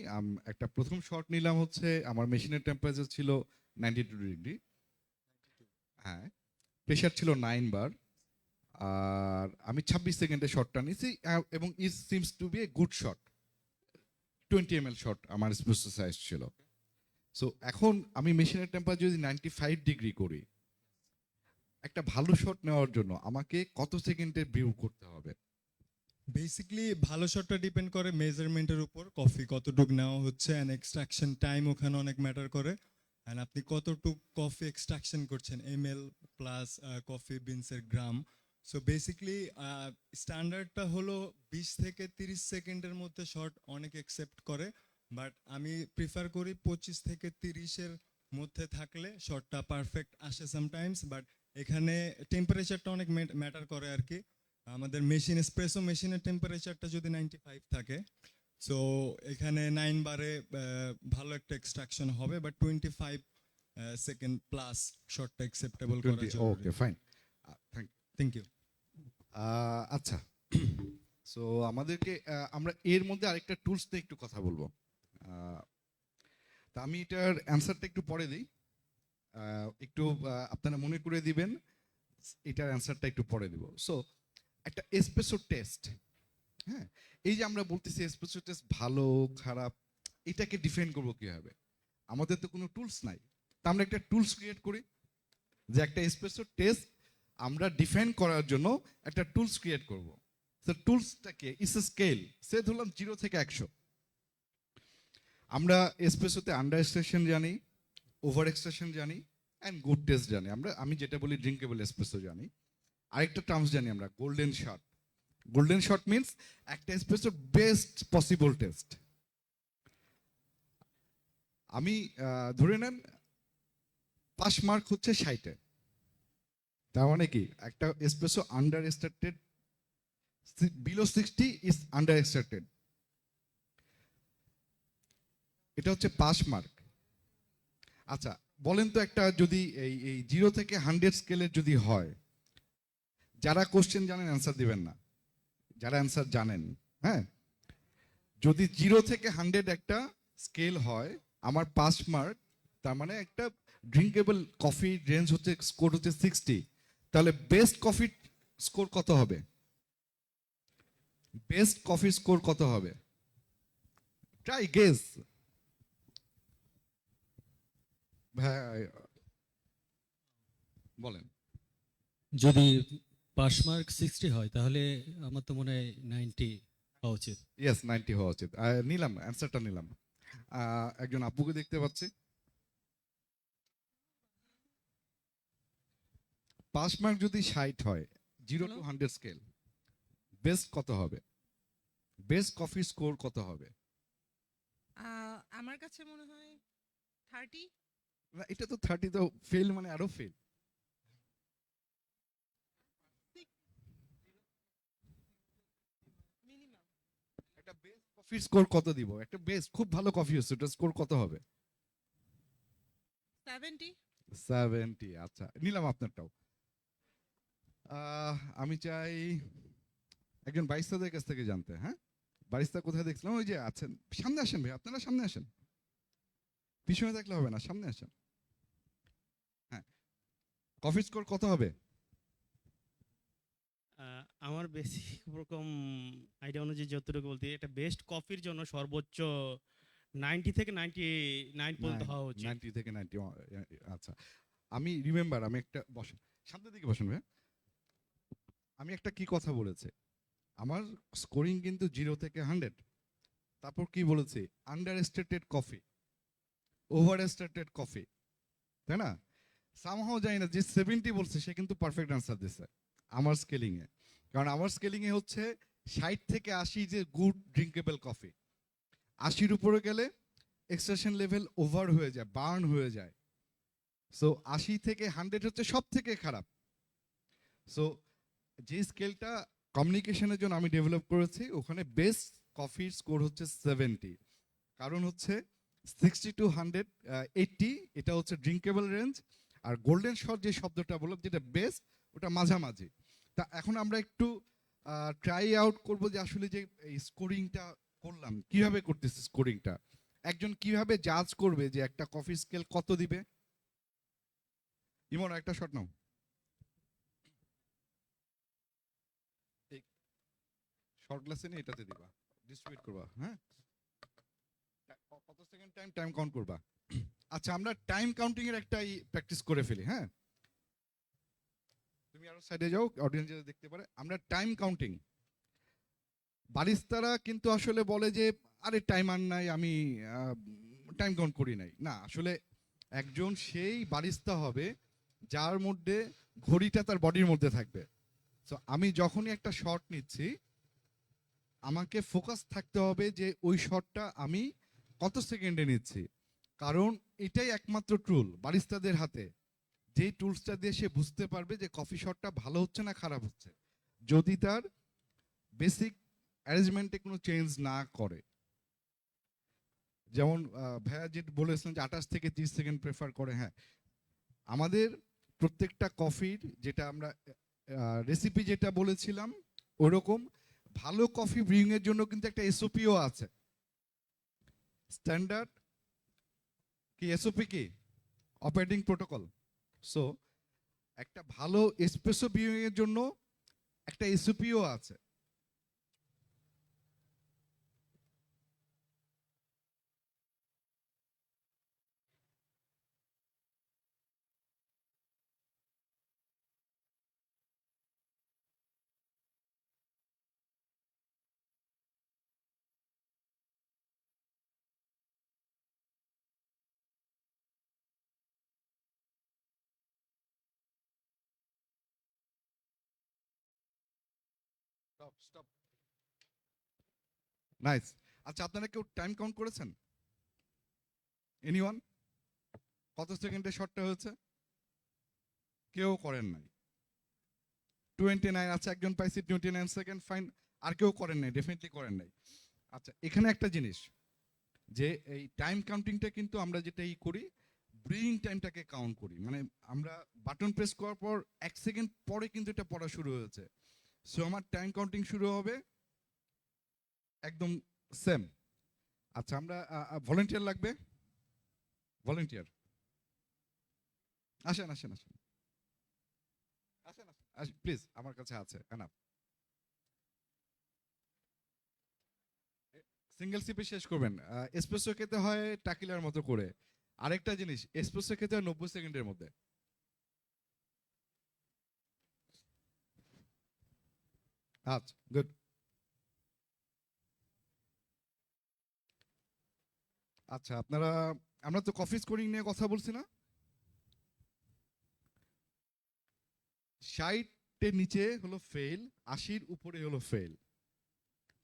একটা প্রথম শট নিলাম হচ্ছে আমার মেশিনের টেম্পারেচার ছিল 92 ডিগ্রি, হ্যাঁ, প্রেশার ছিল 9 বার, আর আমি 26 সেকেন্ডে শটটা নিয়েছি এবং it seems to be a good shot. 20 ml shot আমার এসপ্রেসো সাইজ ছিল। সো এখন আমি মেশিনের টেম্পারেচার যদি 95 ডিগ্রি করি, একটা ভালো শট নেওয়ার জন্য আমাকে কত সেকেন্ডের ব্রিউ করতে হবে? বেসিক্যালি ভালো শটটা ডিপেন্ড করে মেজারমেন্টের উপর, কফি কতটুক নেওয়া হচ্ছে অ্যান্ড এক্সট্রাকশন টাইম ওখানে অনেক ম্যাটার করে। অ্যান্ড আপনি কতটুক কফি এক্সট্রাকশন করছেন, এমএল প্লাস কফি বিনসের গ্রাম। সো বেসিক্যালি স্ট্যান্ডার্ডটা হলো 20 থেকে 30 সেকেন্ডের মধ্যে শট অনেক অ্যাকসেপ্ট করে, বাট আমি প্রিফার করি 25 থেকে 30-এর মধ্যে থাকলে শটটা পারফেক্ট আসে সামটাইমস। বাট এখানে টেম্পারেচারটা অনেক ম্যাটার করে আর কি। আমাদের মেশিন এসপ্রেসো মেশিনের টেম্পারেচারটা যদি 95 থাকে, সো এখানে 9 বারে ভালো একটা এক্সট্রাকশন হবে, বাট 25 সেকেন্ড প্লাস শটটা অ্যাকসেপ্টেবল করা ওকে ফাইন, থ্যাংক ইউ। আচ্ছা, সো আমাদেরকে আমরা এর মধ্যে আরেকটা টুলস নিয়ে একটু কথা বলবো। তা আমি এটার অ্যান্সারটা একটু পরে দিই, একটু আপনারা মনে করে দিবেন, এটার অ্যান্সারটা একটু পরে দিব। সো একটা এসপ্রেসো টেস্ট, হ্যাঁ, এই যে আমরা বলতেছি এসপ্রেসো টেস্ট ভালো খারাপ, এটাকে ডিফাইন করবো কিভাবে? আমাদের তো কোনো টুলস নাই, তা আমরা একটা টুলস ক্রিয়েট করি যে একটা এসপ্রেসো টেস্ট আমরা ডিফাইন করার জন্য একটা টুলস ক্রিয়েট করব। তো টুলসটাকে ইস এ স্কেল, সে ধরলাম 0 থেকে 100। আমরা এসপ্রেসোতে আন্ডার এক্সট্রাকশন জানি, ওভার এক্সট্রাকশন জানি, অ্যান্ড গুড টেস্ট জানি। আমি যেটা বলি ড্রিঙ্কেবল এসপ্রেসো জানি। আরেকটা টার্মস জানি আমরা, golden shot. Golden shot means একটা এসপ্রেসোর বেস্ট পসিবল টেস্ট। আমি ধরে নেন পাস মার্ক হচ্ছে 60-এ, তার মানে কি একটা espresso under extracted, below 60 is under extracted, এটা হচ্ছে পাস মার্ক। আচ্ছা বলেন তো, একটা যদি এই 0 থেকে 100 স্কেলের যদি হয়, যারা কোশ্চেন জানেন অ্যান্সার দিবেন না, যারা অ্যান্সার জানেন, হ্যাঁ, যদি 0 থেকে 100 একটা স্কেল হয়, আমার পাস মার্ক, তার মানে একটা ড্রিঙ্কেবল কফি রেঞ্জ হচ্ছে, স্কোর হচ্ছে 60, তাহলে বেস্ট কফি স্কোর কত হবে? বেস্ট কফি স্কোর কত হবে? Try guess. ভাই বলেন। যদি পাস মার্ক 60 হয় তাহলে আমার তো মনে হয় 90 হওয়া উচিত। ইয়েস, 90 হওয়া উচিত। নিলাম অ্যান্সারটা নিলাম। একজন আপুকে দেখতে পাচ্ছি। পাস মার্ক যদি 60 হয়, 0 to 100 স্কেল, বেস্ট কত হবে? বেস্ট কফি স্কোর কত হবে? আমার কাছে মনে হয় 30। না, এটা তো 30, তো ফেল মানে আরো ফেল। মিনিমাম একটা বেস্ট কফি স্কোর কত দিব? একটা বেস্ট খুব ভালো কফি হচ্ছে, ওটা স্কোর কত হবে? 70। 70। আচ্ছা, নিলাম আপনারটাও। আমি চাই একজন বারিস্তাদের কাছ থেকে জানতে। হ্যাঁ, বারিস্তা কোথায় দেখছিলাম? ওই যে আছেন, সামনে আসেন ভাই, আপনারা সামনে আসেন, পিছনে দেখলে হবে না, সামনে আসেন। হ্যাঁ, কফি স্কোর কত হবে? আমার বেসিক ওরকম আইডিয়া অনুযায়ী যতটুকু বলতে, এটা বেস্ট কফির জন্য সর্বোচ্চ 90 থেকে 99 পর্যন্ত হওয়া উচিত। 90 থেকে 90। আচ্ছা, আমি রিমেম্বার, আমি একটা বসেন, সামনের দিকে বসেন ভাই। আমি একটা কি কথা বলেছি, আমার স্কোরিং কিন্তু 0 থেকে 100। তারপর কি বলেছি? আন্ডার এস্টেটেড কফি, ওভার এস্টেটেড কফি, তাই না? সামহাও জানি না, যে 70 বলছে সে কিন্তু পারফেক্ট আনসার দিচ্ছে আমার স্কেলিং এ। কারণ আমার স্কেলিং এ হচ্ছে 60 থেকে 80 যে গুড ড্রিঙ্কেবল কফি, 80-র উপরে গেলে এক্সট্রাকশন লেভেল ওভার হয়ে যায়, বার্ন হয়ে যায়। সো 80 থেকে 100 হচ্ছে সব থেকে খারাপ। সো যে স্কেলটা কমিউনিকেশনের জন্য আমি ডেভেলপ করেছি, ওখানে বেস্ট কফির স্কোর হচ্ছে 70। কারণ হচ্ছে 60 to 100, 80 এটা হচ্ছে ড্রিঙ্কেবল রেঞ্জ। আর গোল্ডেন শট যে শব্দটা বললাম, যেটা বেস্ট, ওটা মাঝামাঝি। তা এখন আমরা একটু ট্রাই আউট করব যে আসলে যে এই স্কোরিংটা করলাম, কিভাবে করতেছি স্কোরিংটা, একজন কিভাবে জাজ করবে যে একটা কফি স্কেল কত দিবে? ইমন একটা শট নাও, শর্ট গ্লাসে নিয়ে এটাতে দিবা, ডিস্ট্রিবিউট করবা। হ্যাঁ, কত সেকেন্ড টাইম কাউন্ট করবা? আচ্ছা, আমরা টাইম কাউন্টিং এর একটা প্র্যাকটিস করে ফেলি, হ্যাঁ? তুমি আরো সাইডে যাও, অডিয়েন্স যাতে দেখতে পারে। আমরা টাইম কাউন্টিং, বারিস্তারা কিন্তু আসলে বলে যে আরে টাইম আর নাই, আমি টাইম কাউন্ট করি নাই। না, আসলে একজন সেই বারিস্তা হবে যার মধ্যে ঘড়িটা তার বডির মধ্যে থাকবে। সো আমি যখনই একটা শট নিচ্ছি, আমাকে ফোকাস থাকতে হবে যে ওই শটটা আমি কত সেকেন্ডে নিচ্ছি, কারণ এটাই একমাত্র টুল বারিস্তাদের হাতে, যেই টুলসটা দিয়ে সে বুঝতে পারবে যে কফি শটটা ভালো হচ্ছে না খারাপ হচ্ছে, যদি তার বেসিক অ্যারেঞ্জমেন্টে কোনো চেঞ্জ না করে। যেমন ভাইয়া যেটা বলেছিলেন যে 28 থেকে 30 সেকেন্ড প্রেফার করে, হ্যাঁ, আমাদের প্রত্যেকটা কফির যেটা আমরা রেসিপি যেটা বলেছিলাম ওরকম ভালো কফি ব্রিউইং এর জন্য কিন্তু একটা এসওপিও আছে, স্ট্যান্ডার্ড কি এসওপি কি অপারেটিং প্রোটোকল। সো একটা ভালো এসপ্রেসো ব্রিউইং এর জন্য একটা এসওপিও আছে। স্টপ। নাইস। আচ্ছা, আপনারা কেউ টাইম কাউন্ট করেছেন? এনিওয়ান? কত সেকেন্ডে শটটা হয়েছে? কেউ করেন নাই। 29। আচ্ছা, একজন পাইছি 29 সেকেন্ড, ফাইন। আর কেউ করেন নাই, ডেফিনেটলি করেন নাই। আচ্ছা, এখানে একটা জিনিস, যে এই টাইম কাউন্টিংটা কিন্তু আমরা যেটা করি, ব্রিউইং টাইমটাকে কাউন্ট করি। মানে আমরা বাটন প্রেস করার পর 1 সেকেন্ড পরে কিন্তু এটা পড়া শুরু হয়েছে। সো আমার টাইম কাউন্টিং শুরু হবে একদম সেম। আচ্ছা, আমরা ভলেন্টিয়ার লাগবে, ভলেন্টিয়ার আসেন আসেন আসেন আসেন আসেন প্লিজ, আমার কাছে আছে এনাফ। সিঙ্গেল সিপে শেষ করবেন। এসপ্রেসো খেতে হয় টাকিলার মতো করে। আরেকটা জিনিস, এসপ্রেসো খেতে হয় 90 সেকেন্ডের মধ্যে। আচ্ছা, গুড। আচ্ছা, আমরা তো কফি স্কোরিং নিয়ে কথা বলছি না? 60-এর নিচে হলো ফেল, 80-র উপরে হলো ফেল।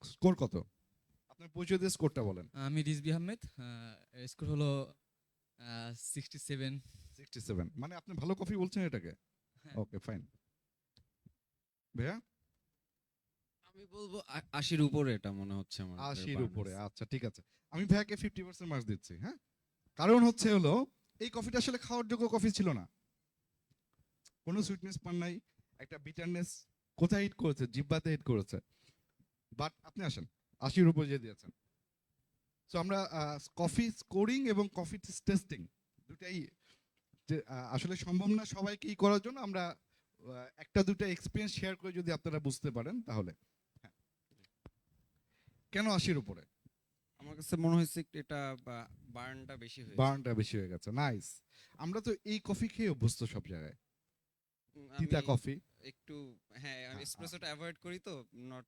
স্কোর কত? আপনার পরিচয় দিয়ে স্কোরটা বলেন। আমি রিজবি আহমেদ, স্কোর হলো 67। 67 মানে আপনি ভালো কফি বলছেন এটাকে? হ্যাঁ। ওকে, ফাইন। ভাইয়া? আমি বলবো 80-র উপরে, এটা মনে হচ্ছে আমার 80-র উপরে, আচ্ছা ঠিক আছে। আমি ভাইয়াকে 50% মার্কস দিচ্ছি, হ্যাঁ? কারণ হচ্ছে হলো এই কফিটা আসলে খাওয়ার যোগ্য কফি ছিল না, কোনো সুইটনেস পান নাই, একটা বিটারনেস কোথায় হিট করেছে, জিহ্বাতে হিট করেছে। বাট আপনি আসেন 80-র উপরে যে দিয়েছেন। সো আমরা কফি স্কোরিং এবং কফি টেস্টিং দুটাই আসলে সম্ভব না সবাইকে করার জন্য, আমরা একটা দুটা এক্সপিরিয়েন্স শেয়ার করে যদি আপনারা বুঝতে পারেন তাহলে। হ্যাঁ। কেন 80-র উপরে? আমার কাছে মনে হয়েছে এটা বার্নটা বেশি হয়েছে। বার্নটা বেশি হয়ে গেছে, নাইস। আমরা তো এই কফি খেয়ে অভ্যস্ত সব জায়গায়, তিতা আমি কফি। একটু, হ্যাঁ, আমি এসপ্রেসোটা অ্যাভয়েড করি, তো নট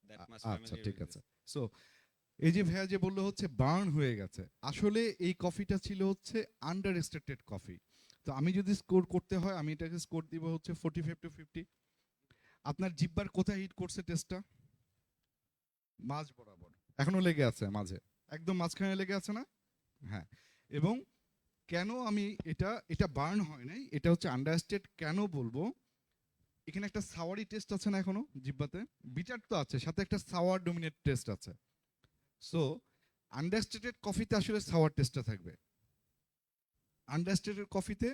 দ্যাট মাচ আচ্ছা, ফ্যামিলিয়ার ঠিক আছে। সো এই যে ভাইয়া যে বললো হচ্ছে বার্ন হয়ে গেছে, আসলে এই কফিটা ছিল হচ্ছে আন্ডার এস্টেটেড কফি। তো আমি যদি স্কোর করতে হয়, আমি এটাকে স্কোর দিব হচ্ছে 45 to 50। আপনার জিব্বার কোথায় হিট করছে টেস্টটা? মাঝ বরাবর, এখনো লেগে আছে মাঝে, একদম মাঝখানে লেগে আছে না? হ্যাঁ। এবং কেন আমি এটা বার্ন হয় নাই, এটা হচ্ছে আন্ডারস্টেড কেন বলবো, এখানে একটা সাওয়ারি টেস্ট আছে না এখনো জিব্বাতে, বিটার তো আছে, সাথে একটা সাওয়ার ডোমিনেট টেস্ট আছে। সো আন্ডারস্টেটেড কফিতে আসলে সাওয়ার টেস্টটা থাকবে, আন্ডারস্টেটেড কফিতে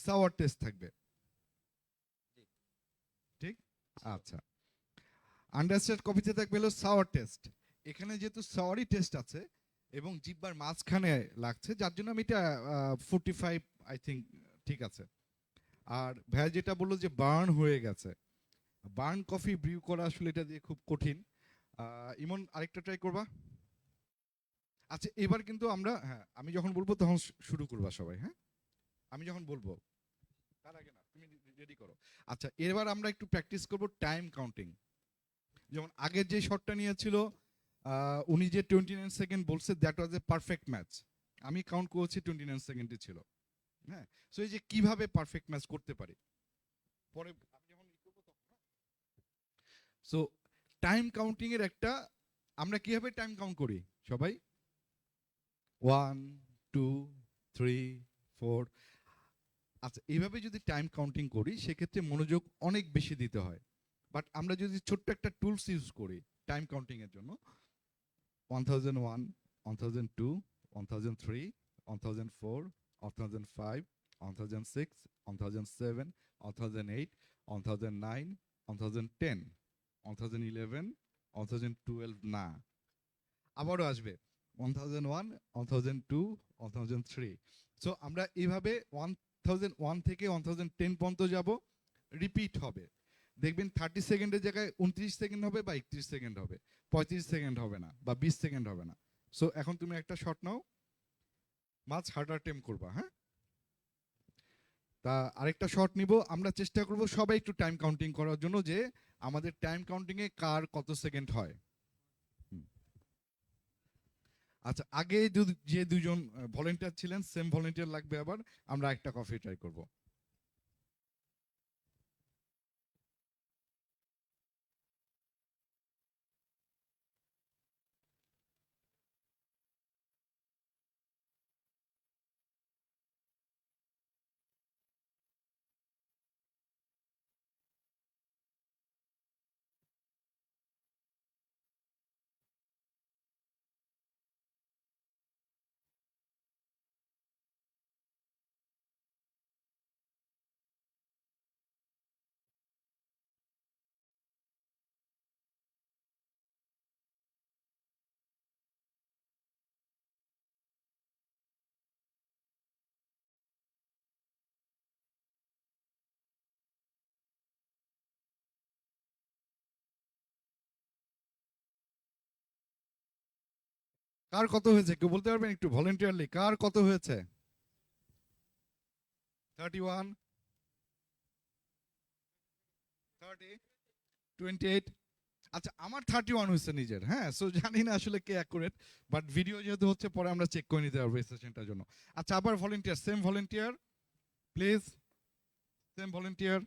সাওয়ার টেস্ট থাকবে, ঠিক? আচ্ছা, আন্ডারস্টেটেড কফিতে থাকবে হলো সাওয়ার টেস্ট। এখানে যেহেতু সাওয়ারি টেস্ট আছে এবং জিব্বার মাঝখানে লাগছে, যার জন্য আমি এটা 45 আই থিঙ্ক ঠিক আছে। আর ভাইয়া যেটা বললো যে বার্ন হয়ে গেছে, বার্ন কফি ব্রিউ করা আসলে এটা দিয়ে খুব কঠিন। ইমন, আরেকটা ট্রাই করবা? আচ্ছা এবার কিন্তু আমরা, হ্যাঁ আমি যখন বলবো তখন শুরু করবা সবাই, হ্যাঁ আমি যখন বলবো তার আগে না, তুমি রেডি করো। আচ্ছা এবার আমরা একটু প্র্যাকটিস করব টাইম কাউন্টিং। যেমন আগের যে শটটা নিয়েছিল উনি যে 29 সেকেন্ড বলছে, that was A perfect match. আমি কাউন্ট করেছি 29 সেকেন্ডই ছিল। হ্যাঁ, সো এই যে কিভাবে পারফেক্ট ম্যাচ করতে পারি পরে আমি যখন করবো তখন। সো টাইম কাউন্টিং এর একটা, আমরা কিভাবে টাইম কাউন্ট করি সবাই? 1 2 3 4। আচ্ছা এইভাবে যদি টাইম কাউন্টিং করি সেক্ষেত্রে মনোযোগ অনেক বেশি দিতে হয়। বাট আমরা যদি ছোট্ট একটা টুলস ইউজ করি টাইম কাউন্টিং এর জন্য, 1001 1002 1003 1004 1005 1006 1007 1008 1009 1010 1011 1012 না, আবারও আসবে 1001 1002 1003। সো আমরা এইভাবে 1001 থেকে 1010 পর্যন্ত যাব, রিপিট হবে। দেখবেন 30 সেকেন্ডের জায়গায় 29 সেকেন্ড হবে বা 31 সেকেন্ড হবে, 35 সেকেন্ড হবে না বা 20 সেকেন্ড হবে না। সো এখন তুমি একটা শট নাও, মাছ হার্ডার টেম করবা, হ্যাঁ তা আরেকটা শট নিব। আমরা চেষ্টা করব সবাই একটু টাইম কাউন্টিং করার জন্য, যে আমাদের টাইম কাউন্টিং এ কার কত সেকেন্ড হয়। আচ্ছা আগে যে দুজন ভলেন্টিয়ার ছিলেন, সেম ভলেন্টিয়ার লাগবে আবার, আমরা একটা কফি ট্রাই করব। কার কত হয়েছে কেউ বলতে পারবেন একটু ভলেন্টিয়ারলি, কার কত হয়েছে? 31 30 28। আচ্ছা আমার 31 হয়েছে নিজের, হ্যাঁ সো জানি না আসলে কে অ্যাকুরেট, বাট ভিডিও যেহেতু হচ্ছে পরে আমরা চেক করে নিতে পারবো এই সেশনটার জন্য। আচ্ছা আবার volunteer, same volunteer please, same volunteer.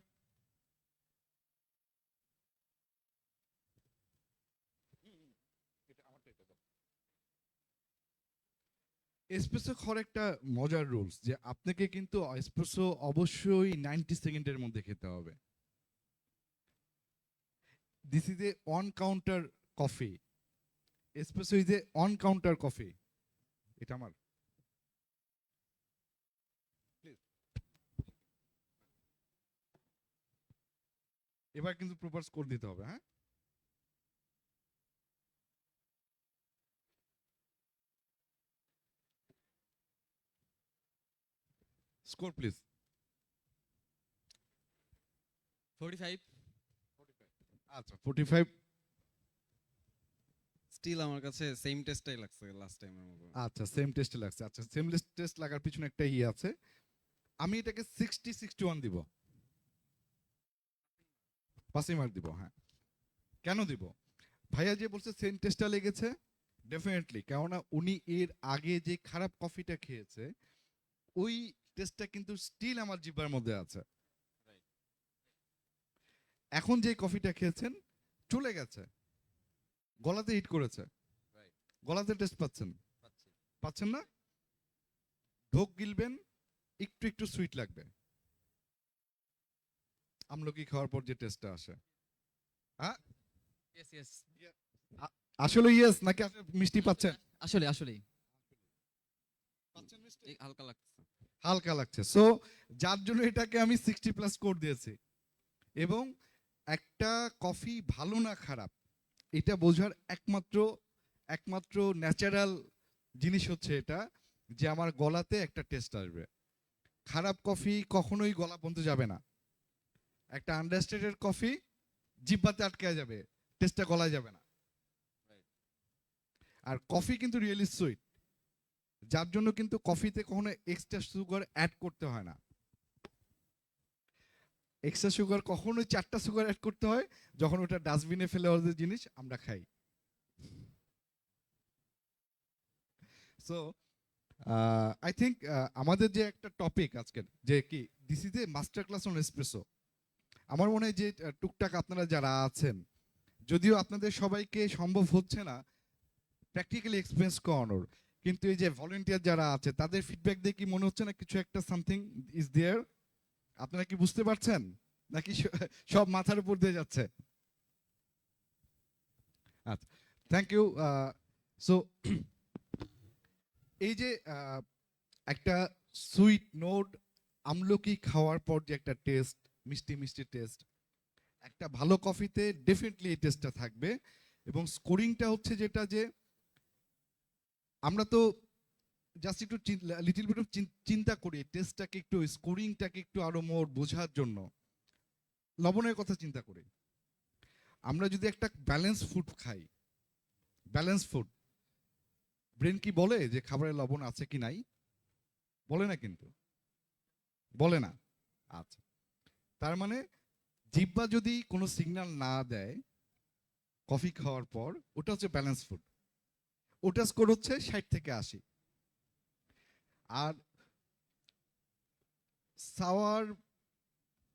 Espresso খাওয়ার একটা মজার রুলস, যে আপনাকে কিন্তু এসপ্রেসো অবশ্যই 90 সেকেন্ডের মধ্যে খেতে হবে। This is A on counter coffee, espresso is a on counter coffee. এটা আমার প্লিজ, এবার কিন্তু প্রপার স্কোর দিতে হবে, হ্যাঁ স্কোর প্লিজ। 45। আচ্ছা 45। স্টিল আমার কাছে সেম টেস্টটাই লাগছে লাস্ট টাইমের মতো। আচ্ছা সেম টেস্টে লাগছে। আচ্ছা সেম টেস্ট লাগার পিছনে একটা আছে, আমি এটাকে 60-61 দিব, পাসিং মার্ক দিব। হ্যাঁ কেন দিব? ভাইয়া যে বলছে সেম টেস্টটা লেগেছে, ডেফিনেটলি, কেননা উনি এর আগে যে খারাপ কফিটা খেয়েছে ওই টেস্টটা কিন্তু স্টিল আমার জিহ্বার মধ্যে আছে। এখন যে কফিটা খেয়েছেন চলে গেছে, গলাতে হিট করেছে, গলাতে টেস্ট পাচ্ছেন, পাচ্ছেন না? ঢোক গিলবেন, একটু একটু সুইট লাগবে আমলকি খাওয়ার পর যে টেস্টটা আসে। হ্যাঁ ইয়েস ইয়েস। আসলে ইয়েস নাকি আসলে মিষ্টি পাচ্ছেন? আসলে আসলেই পাচ্ছেন মিষ্টি? এই হালকা লাগছে। হালকা লাগছে। সো যার জন্য এটাকে আমি 60+ স্কোর দিয়েছি। এবং একটা কফি ভালো না খারাপ এটা বোঝার একমাত্র ন্যাচারাল জিনিস হচ্ছে এটা, যে আমার গলাতে একটা টেস্ট আসবে। খারাপ কফি কখনোই গলা পর্যন্ত যাবে না, একটা আন্ডারস্টেটেড কফি জিহ্বাতে আটকে যাবে, টেস্টটা গলায় যাবে না। আর কফি কিন্তু রিয়েলি সুইট, যার জন্য কিন্তু কফিতে কখনো এক্সট্রা সুগার অ্যাড করতে হয় না। এক্সট্রা সুগার কখনোই 4টা সুগার অ্যাড করতে হয় যখন ওটা ডাস্টবিনে ফেলে দেওয়ার জিনিস আমরা খাই। সো আই থিঙ্ক আমাদের যে একটা টপিক আজকের যে কি this is A master class on espresso, আমার মনে হয় যে টুকটাক আপনারা যারা আছেন, যদিও আপনাদের সবাইকে সম্ভব হচ্ছে না প্র্যাকটিক্যালি এক্সপিরিয়েন্স করানোর, কিন্তু এই যে ভলেন্টিয়ার যারা আছে তাদের ফিডব্যাক দিয়ে কি মনে হচ্ছে না কিছু একটা সামথিং ইজ দেয়ার? আপনারা কি বুঝতে পারছেন নাকি সব মাথার উপর দিয়ে যাচ্ছে? আচ্ছা, থ্যাংক ইউ। সো এই যে একটা সুইট নোট আমলকি খাওয়ার পর যে একটা টেস্ট, মিষ্টি মিষ্টি টেস্ট, একটা ভালো কফিতে ডেফিনেটলি এই টেস্টটা থাকবে। এবং স্কোরিংটা হচ্ছে যেটা যে আমরা তো জাস্ট একটু লিটিল বিট অফ চিন্তা করি টেস্টটাকে একটু, স্কোরিংটাকে একটু আরো মোর বোঝার জন্য লবণের কথা চিন্তা করি। আমরা যদি একটা ব্যালেন্স ফুড খাই, ব্যালেন্স ফুড, ব্রেন কি বলে যে খাবারে লবণ আছে কি নাই? বলে না, কিন্তু বলে না। আচ্ছা, তার মানে জিহ্বা যদি কোনো সিগন্যাল না দেয় কফি খাওয়ার পর, ওটা হচ্ছে ব্যালেন্স ফুড, ওটা স্কোর হচ্ছে 60 থেকে 80। আর সাওয়ার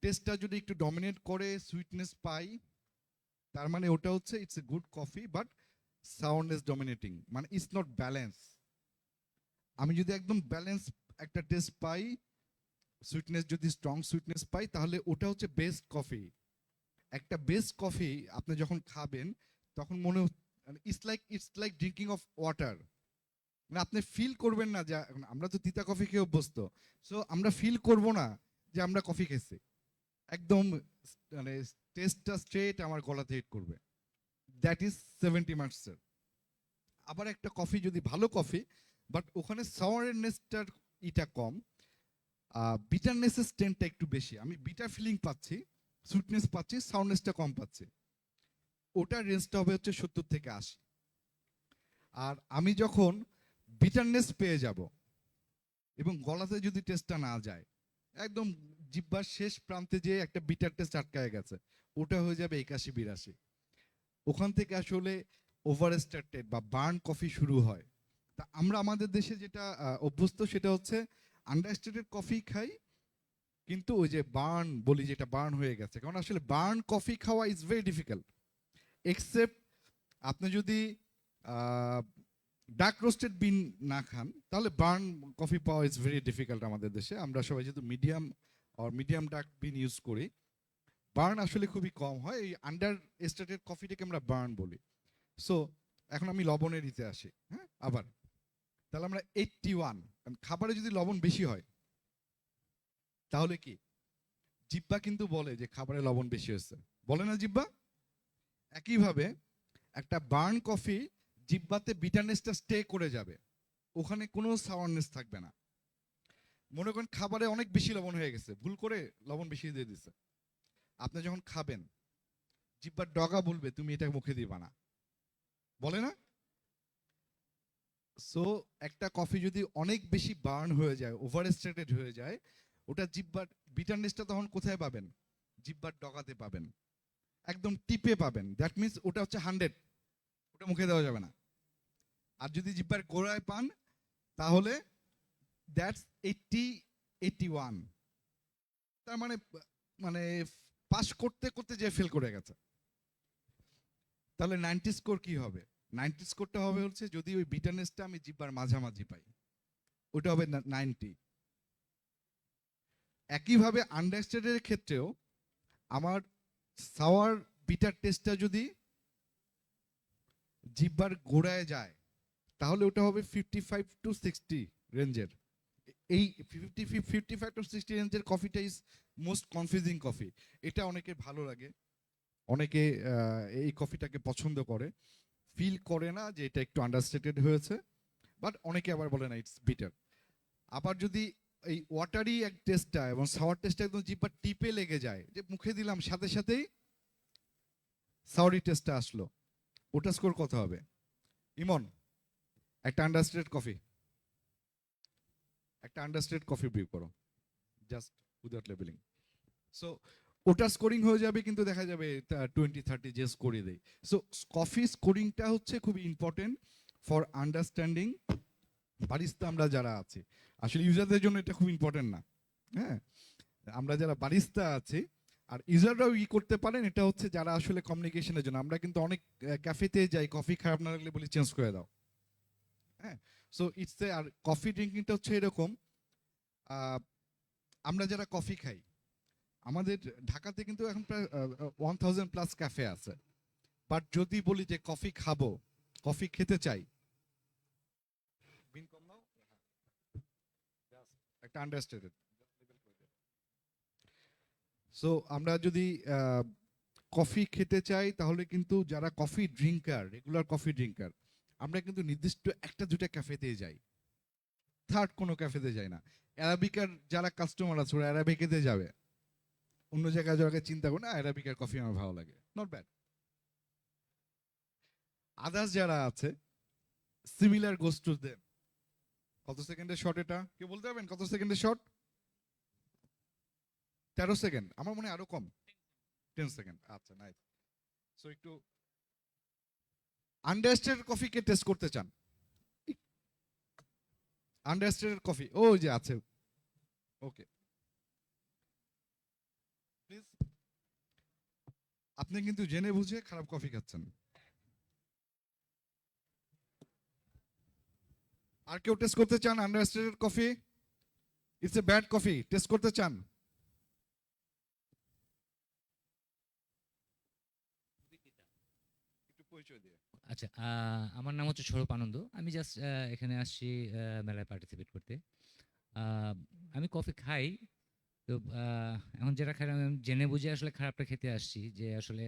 টেস্টটা যদি একটু ডমিনেট করে সুইটনেস পাই, তার মানে ওটা হচ্ছে it's a good coffee, but sourness dominating, মানে ইটস নট ব্যালেন্স। আমি যদি একদম ব্যালেন্স একটা টেস্ট পাই, সুইটনেস যদি স্ট্রং সুইটনেস পাই, তাহলে ওটা হচ্ছে বেস্ট কফি। একটা বেস্ট কফি আপনি যখন খাবেন তখন মনে it's like drinking of water. মানে আপনি ফিল করবেন না যে, আমরা তো তিতা কফি খেয়ে অভ্যস্ত, সো আমরা ফিল করব না যে আমরা কফি খেয়েছি, একদম মানে টেস্টটা স্ট্রেট আমার গলাতে হিট করবে। দ্যাট ইজ 70 মার্কসের। আবার একটা কফি যদি ভালো কফি, বাট ওখানে সাওয়ারনেসটার ইটা কম, বিটারনেসের স্ট্রেন্থটা একটু বেশি, আমি বিটার ফিলিং পাচ্ছি, সুইটনেস পাচ্ছি, সাউন্ডনেসটা কম পাচ্ছি, ওটার রেঞ্জটা হবে হচ্ছে 70 থেকে 80। আর আমি যখন বিটারনেস পেয়ে যাব এবং গলাতে যদি টেস্টটা না যায়, একদম জিহ্বার শেষ প্রান্তে যে একটা বিটার টেস্ট আটকায় গেছে, ওটা হয়ে যাবে 81-82। ওখান থেকে আসলে ওভার স্টার্টেড বা বার্ন কফি শুরু হয়। তা আমরা আমাদের দেশে যেটা অভ্যস্ত সেটা হচ্ছে আন্ডারস্টেটেড কফি খাই, কিন্তু ওই যে বার্ন বলি যেটা বার্ন হয়ে গেছে, কারণ আসলে বার্ন কফি খাওয়া ইজ ভেরি ডিফিকাল্ট, এক্সেপ্ট আপনি যদি ডার্ক রোস্টেড বিন না খান, তাহলে বার্ন কফি পাওয়া ইজ ভেরি ডিফিকাল্ট আমাদের দেশে। আমরা সবাই যেহেতু মিডিয়াম ডার্ক বিন ইউজ করি, বার্ন আসলে খুবই কম হয়, এই আন্ডার স্টেটেড কফিটাকে আমরা বার্ন বলি। সো এখন আমি লবণের দিতে আসি, হ্যাঁ আবার, তাহলে আমরা 81, খাবারে যদি লবণ বেশি হয় তাহলে কি জিহ্বা কিন্তু বলে যে খাবারে লবণ বেশি হয়েছে, বলে না জিহ্বা? একইভাবে একটা বার্ন কফি জিহ্বাতে বিটারনেসটা স্টে করে যাবে, ওখানে কোনো সাওয়ারনেস থাকবে না। মনে করেন খাবারে অনেক বেশি লবণ হয়ে গেছে, ভুল করে লবণ বেশি দিয়ে দিচ্ছে, আপনি যখন খাবেন জিহ্বার ডগা বলবে তুমি এটা মুখে দিবা না, বলে না? সো একটা কফি যদি অনেক বেশি বার্ন হয়ে যায়, ওভার স্টেটেড হয়ে যায়, ওটা জিহ্বার বিটারনেসটা তখন কোথায় পাবেন? জিহ্বার ডগাতে পাবেন, একদম টিপে পাবেন। দ্যাট মিনস ওটা হচ্ছে 100, ওটা মুখে দেওয়া যাবে না। আর যদি জিহ্বার গোড়ায় পান তাহলে দ্যাটস 80-81, তার মানে মানে পাস করতে করতে যে ফেল করে গেছে। তাহলে 90 স্কোর কি হবে? 90 স্কোরটা হবে হচ্ছে যদি ওই বিটারনেসটা আমি জিহ্বার মাঝামাঝি পাই, ওটা হবে 90। একইভাবে আন্ডারস্ট্যান্ডের ক্ষেত্রেও আমার সাওয়ার বিটার টেস্টটা যদি জিহ্বার গোড়ায় যায় তাহলে ওটা হবে 55-60 রেঞ্জের। এই 55-60 রেঞ্জের কফিটা ইজ মোস্ট কনফিউজিং কফি। এটা অনেকের ভালো লাগে, অনেকে এই কফিটাকে পছন্দ করে, ফিল করে না যে এটা একটু আন্ডারস্টেটেড হয়েছে, বাট অনেকে আবার বলে না ইটস বিটার। আবার যদি এই ওয়াটারি এক টেস্টটা এবং সাওয়ার টেস্টটা একদম জিহ্বার টিপে লেগে যায়, যে মুখে দিলাম সাথে সাথেই সাওয়ারি টেস্টটা আসলো, ওটা স্কোর কত হবে? ইমন, একটা আন্ডারস্টেটেড কফি একটা আন্ডারস্টেড কফি ব্রিউ করো, জাস্ট উইদাউট লেবেলিং। সো ওটা স্কোরিং হয়ে যাবে, কিন্তু দেখা যাবে 20-30 যে স্কোরে দেয়। সো কফি স্কোরিংটা হচ্ছে খুবই ইম্পর্টেন্ট ফর আন্ডারস্ট্যান্ডিং বারিস্তা আমরা যারা আছি। আসলে ইউজারদের জন্য এটা খুব ইম্পর্টেন্ট না, হ্যাঁ, আমরা যারা বারিস্তা আছি আর ইউজাররাও করতে পারেন, এটা হচ্ছে যারা আসলে কমিউনিকেশনের জন্য। আমরা কিন্তু অনেক ক্যাফেতে যাই, কফি খারাপ না লাগলে বলি চেঞ্জ করে দাও, হ্যাঁ। সো ইটস আর কফি ড্রিঙ্কিংটা হচ্ছে এরকম, আমরা যারা কফি খাই, আমাদের ঢাকাতে কিন্তু এখন প্রায় 1000+ ক্যাফে আছে, বাট যদি বলি যে কফি খাবো, কফি খেতে চাই, একটা আন্ডারস্ট্যান্ডেড। সো আমরা যদি কফি খেতে চাই, তাহলে কিন্তু যারা coffee drinker, regular coffee drinker, আমরা কিন্তু নির্দিষ্ট 1-2টা ক্যাফেতে যাই, থার্ড কোনো ক্যাফেতে যাই না। অ্যারাবিকার যারা কাস্টমার আছে ওরা অ্যারাবিকাতে যাবে, অন্য জায়গায় যাওয়াকে চিন্তা করে না, অ্যারাবিকার কফি আমার ভালো লাগে, নট ব্যাড। আদার্স যারা আছে, সিমিলার গোস টু দেম। কত সেকেন্ডের শট এটা কেউ বলতে পারবেন? কত সেকেন্ডের শট? 13 সেকেন্ড, আমার মনে হয় আরো কম, 10 সেকেন্ড। আচ্ছা, নাইস। সো একটু আন্ডারস্টেড কফি কে টেস্ট করতে চান? আন্ডারস্টেড কফি ও যে আছে, ওকে প্লিজ। আপনি কিন্তু জেনে বুঝে খারাপ কফি খাচ্ছেন। আর কেউ টেস্ট করতে চান understated coffee? It's a bad coffee, taste করতে চান? একটু পরিচয় দিয়ে। আচ্ছা, আমার নাম হচ্ছে স্বরূপ আনন্দ। আমি জাস্ট এখানে আসছি মেলায় পার্টিসিপেট করতে। আমি কফি খাই, তো এখন যেটা খাই আমি জেনে বুঝে আসলে খারাপটা খেতে আসছি, যে আসলে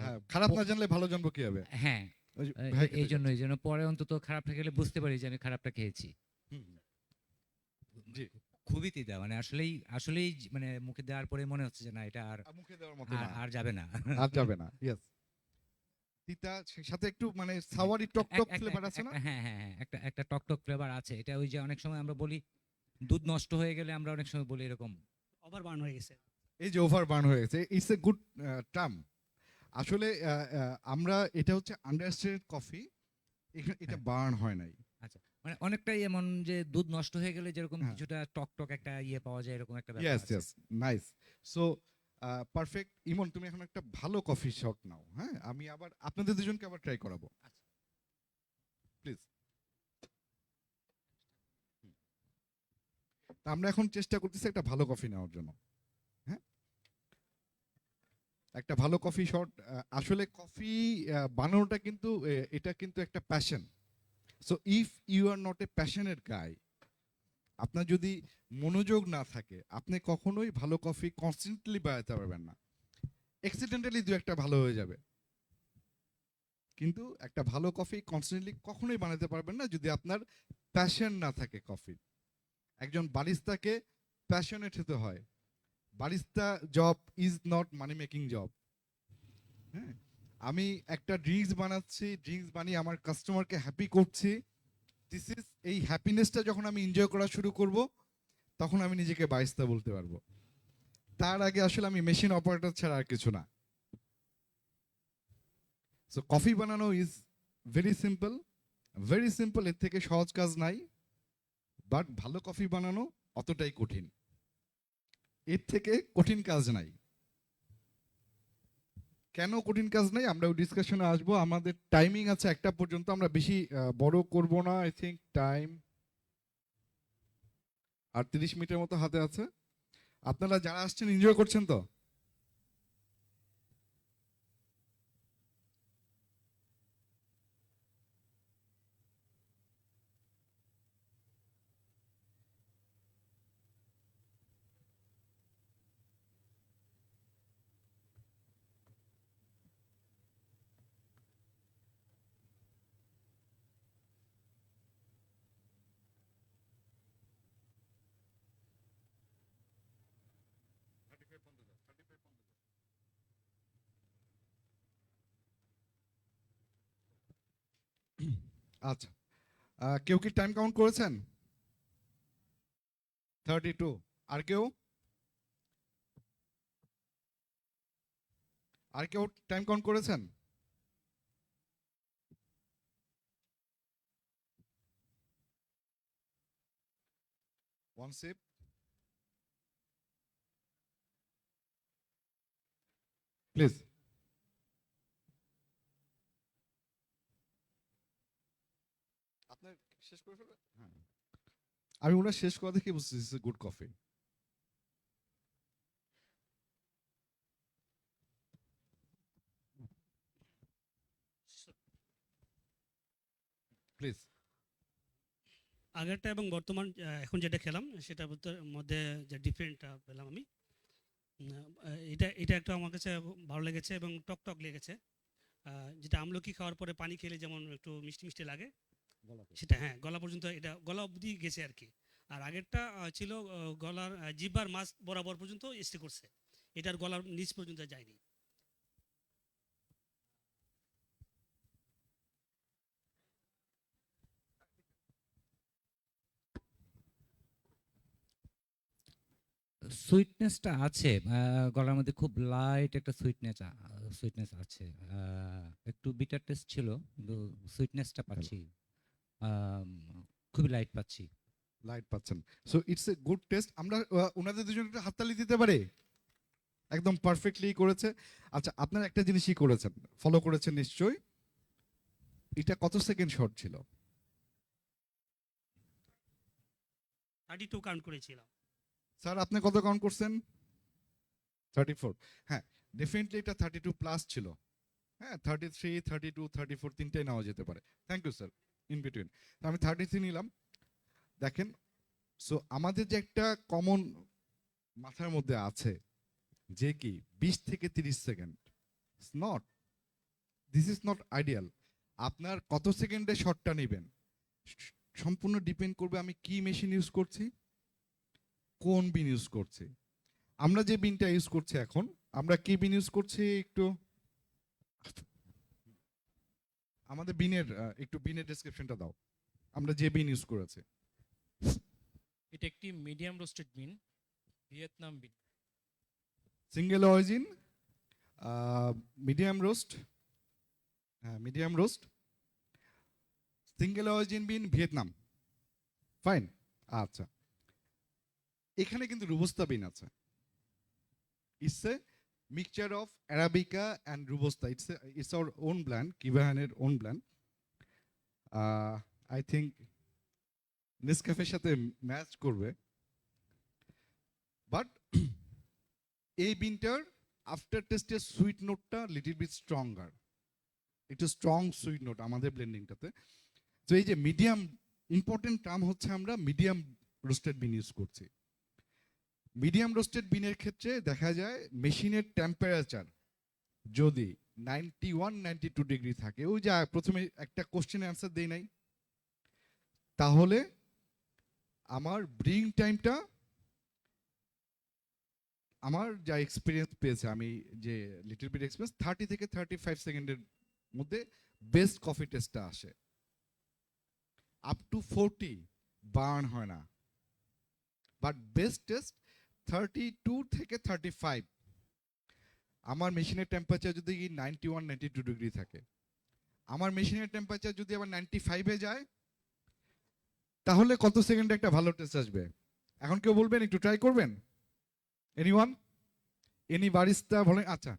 হ্যাঁ, খারাপ না জানলে ভালো জানবো কিভাবে? হ্যাঁ, ওই যে ভাই খেতে এই জন্য পরে অন্তত খারাপটা খেলে বুঝতে পারি যে আমি খারাপটা খেয়েছি। হুম, জি। খুবই তিতা, মানে আসলেই মানে মুখে দেওয়ার পরে মনে হচ্ছে যে না, এটা আর মুখে দেওয়ার মতো না, আর যাবে না। আর যাবে না। ইয়েস, তিতা, সাথে একটু মানে সাওয়ারি টক টক ফ্লেভার আছে না? হ্যাঁ হ্যাঁ হ্যাঁ, একটা টক টক ফ্লেভার আছে। এটা ওই যে অনেক সময় আমরা বলি দুধ নষ্ট হয়ে গেলে আমরা অনেক সময় বলি এরকম ওভার বার্ন হয়ে গেছে। এই যে ওভার বার্ন হয়ে গেছে, ইটস এ গুড টার্ম। আসলে আমরা এটা হচ্ছে আন্ডারস্টেড কফি, এটা বার্ন হয় নাই। আচ্ছা, মানে অনেকটাই এমন যে দুধ নষ্ট হয়ে গেলে যেরকম হ্যাঁ। কিছুটা টক টক একটা ইয়ে পাওয়া যায়, এরকম একটা ব্যাপার ইয়েস আছে। Yes, nice. So perfect. Emon, তুমি এখন একটা ভালো কফি শট নাও, হ্যাঁ, আমি আবার আপনাদের দুজনকে আবার ট্রাই করাবো, প্লিজ। আমরা এখন চেষ্টা করতেছি একটা ভালো কফি নেওয়ার জন্য, হ্যাঁ, একটা ভালো কফি শট। আসলে কফি বানানোটা কিন্তু এটা কিন্তু একটা passion. So if you are not a passionate guy, আপনার যদি মনোযোগ না থাকে, আপনি কখনোই ভালো কফি কনস্ট্যান্টলি বানাতে পারবেন না। অ্যাক্সিডেন্টালি দু একটা ভালো হয়ে যাবে, কিন্তু একটা ভালো কফি কনস্ট্যান্টলি কখনোই বানাতে পারবেন না যদি আপনার প্যাশন না থাকে কফি। একজন বারিস্তাকে প্যাশনেট হতে হয়। Barista job is not money making job, হ্যাঁ। আমি একটা ড্রিঙ্কস বানাচ্ছি, ড্রিঙ্কস বানিয়ে আমার কাস্টমারকে হ্যাপি করছি, দিস ইজ, এই হ্যাপিনেসটা যখন আমি এনজয় করা শুরু করব, তখন আমি নিজেকে বারিস্তা বলতে পারবো। তার আগে আসলে আমি মেশিন অপারেটর ছাড়া আর কিছু না। সো কফি বানানো is very simple, very simple, এর থেকে সহজ কাজ নাই। বাট ভালো কফি বানানো অতটাই কঠিন, এর থেকে কঠিন কাজ নাই। কেন কঠিন কাজ নাই আমরা ওই ডিসকাশনে আসবো। আমাদের টাইমিং আছে 1টা পর্যন্ত, আমরা বেশি বড় করব না। আই থিঙ্ক টাইম আর 30 মিনিটের মতো হাতে আছে। আপনারা যারা আসছেন এনজয় করছেন তো? আচ্ছা, কেউ কি টাইম কাউন্ট করেছেন? 32 আর কেউ টাইম কাউন্ট করেছেন? One sheep. প্লিজ। আপনার শেষ করে ফেলবেন? হ্যাঁ, আমি ওনার শেষ করা দেখে বুঝতেছি গুড কফি। প্লিজ। আগেরটা এবং বর্তমান এখন যেটা খেলাম সেটার মধ্যে যে ডিফারেন্টটা পেলাম আমি, এটা এটা একটা আমার কাছে ভালো লেগেছে এবং টক টক লেগেছে। যেটা আমলকি খাওয়ার পরে পানি খেলে যেমন একটু মিষ্টি মিষ্টি লাগে, সেটা হ্যাঁ গলা পর্যন্ত, এটা গলা অবধি গেছে আর কি। আর আগেরটা ছিল গলার জিহ্বার মাছ বরাবর পর্যন্ত স্টে করছে, এটার গলার নিচ পর্যন্ত যায়নি। সুইটনেসটা আছে, গলার মধ্যে খুব লাইট একটা সুইটনেস আছে। একটু বিটার টেস্ট ছিল, কিন্তু সুইটনেসটা পাচ্ছি, খুবই লাইট পাচ্ছি। লাইট পাচ্ছেন, so it's a good test. আমরা ওনাদের দুজনের একটা হাততালি দিতে পারি, একদম পারফেক্টলি করেছে। আচ্ছা, আপনারা একটা জিনিসই করেছেন, ফলো করেছেন নিশ্চয়ই। এটা কত সেকেন্ড শর্ট ছিল? 32 কাউন্ট করেছিলাম। স্যার আপনি কত কাউন্ট করছেন? 34। হ্যাঁ, ডেফিনেটলি এটা 32 প্লাস ছিল। হ্যাঁ, 33, 32, 34 তিনটাই নেওয়া যেতে পারে। Thank you sir, in between. আমি 33 নিলাম। দেখেন, সো আমাদের যে একটা কমন মাথার মধ্যে আছে যে কি 20 থেকে 30 second, this is not ideal. আপনার কত সেকেন্ডে শটটা নেবেন সম্পূর্ণ ডিপেন্ড করবে আমি কি মেশিন ইউজ করছি, কোন বিন ইউজ করছি। আমরা যে বিনটা ইউজ করছি এখন, আমরা কি বিন ইউজ করছি একটু আমাদের বিনের একটু বিনের ডেসক্রিপশনটা দাও, আমরা যে বিন ইউজ করেছি। এটা একটি medium roasted bean, Vietnam bean. Single origin, medium roast, হ্যাঁ medium roast, single origin bean, Vietnam. Fine. আচ্ছা, এখানে কিন্তু রুবুস্তা বিন আছে। It's a mixture of arabica and robusta. It's our own blend, কিভানের ওন ব্ল্যান্ড। আই থিঙ্ক নেসক্যাফের সাথে match করবে, but এই বিনটার আফটার টেস্টের সুইট নোটটা লিটল বিট স্ট্রঙ্গার, একটু স্ট্রং সুইট নোট আমাদের ব্লেন্ডিংটাতে। তো এই যে মিডিয়াম, ইম্পর্টেন্ট টার্ম হচ্ছে আমরা মিডিয়াম রোস্টেড বিন ইউজ করছি। মিডিয়াম রোস্টেড বিনের ক্ষেত্রে দেখা যায় মেশিনের টেম্পারেচার যদি 91, 92 ডিগ্রি থাকে, ওই যে প্রথমে একটা কোশ্চেনের অ্যান্সার দেই নাই, তাহলে আমার ব্রিং টাইমটা, আমার যা এক্সপিরিয়েন্স পেয়েছে, আমি যে লিটল বিট এক্সপিরিয়েন্স, 30 থেকে 35 সেকেন্ডের মধ্যে বেস্ট কফি টেস্টটা আসে। আপ টু 40 বার্ন হয় না, বাট বেস্ট টেস্ট 32 থেকে 35। আমার মেশিনের টেম্পারেচার যদি 91, 92 ডিগ্রি থাকে, আমার মেশিনের টেম্পারেচার যদি আবার 95-এ যায়, তাহলে কত সেকেন্ডে একটা ভালো টেস্ট আসবে? এখন কেউ বলবেন, একটু ট্রাই করবেন? এনিওয়ান? এনি বারিস্তা বলেন? আচ্ছা,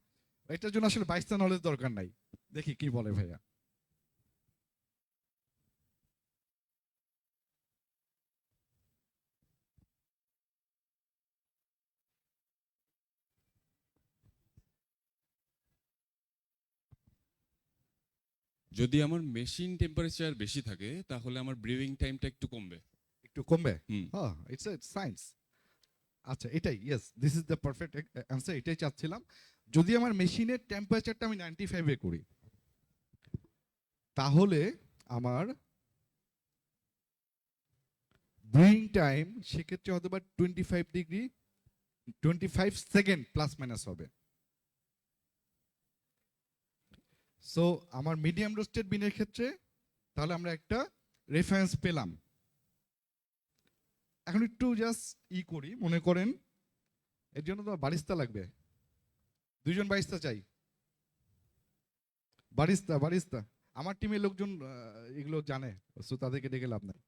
এটার জন্য আসলে বাইস্তা নলেজ দরকার নাই, দেখি কি বলে ভাইয়া। যদি আমার মেশিন টেম্পারেচার বেশি থাকে তাহলে আমার ব্রিউইং টাইমটা একটু কমবে। একটু কমবে? হ্যাঁ, ইটস এ সায়েন্স। আচ্ছা, এটাই, yes, this is the perfect answer, এটাই চাচ্ছিলাম। যদি আমার মেশিনের টেম্পারেচারটা আমি 95-এ করি, তাহলে আমার ব্রিউইং টাইম সেক্ষেত্রে হয়তো বা 25 ডিগ্রি 25 সেকেন্ড প্লাস মাইনাস হবে। সো আমার মিডিয়াম রোস্টেড বিনের ক্ষেত্রে তাহলে আমরা একটা রেফারেন্স পেলাম। এখন একটু জাস্ট করি, মনে করেন এর জন্য তো বারিস্তা লাগবে, 2জন বারিস্তা চাই। বারিস্তা আমার টিমের লোকজন এগুলো জানে, সো তাদেরকে ডেকে লাভ নাই।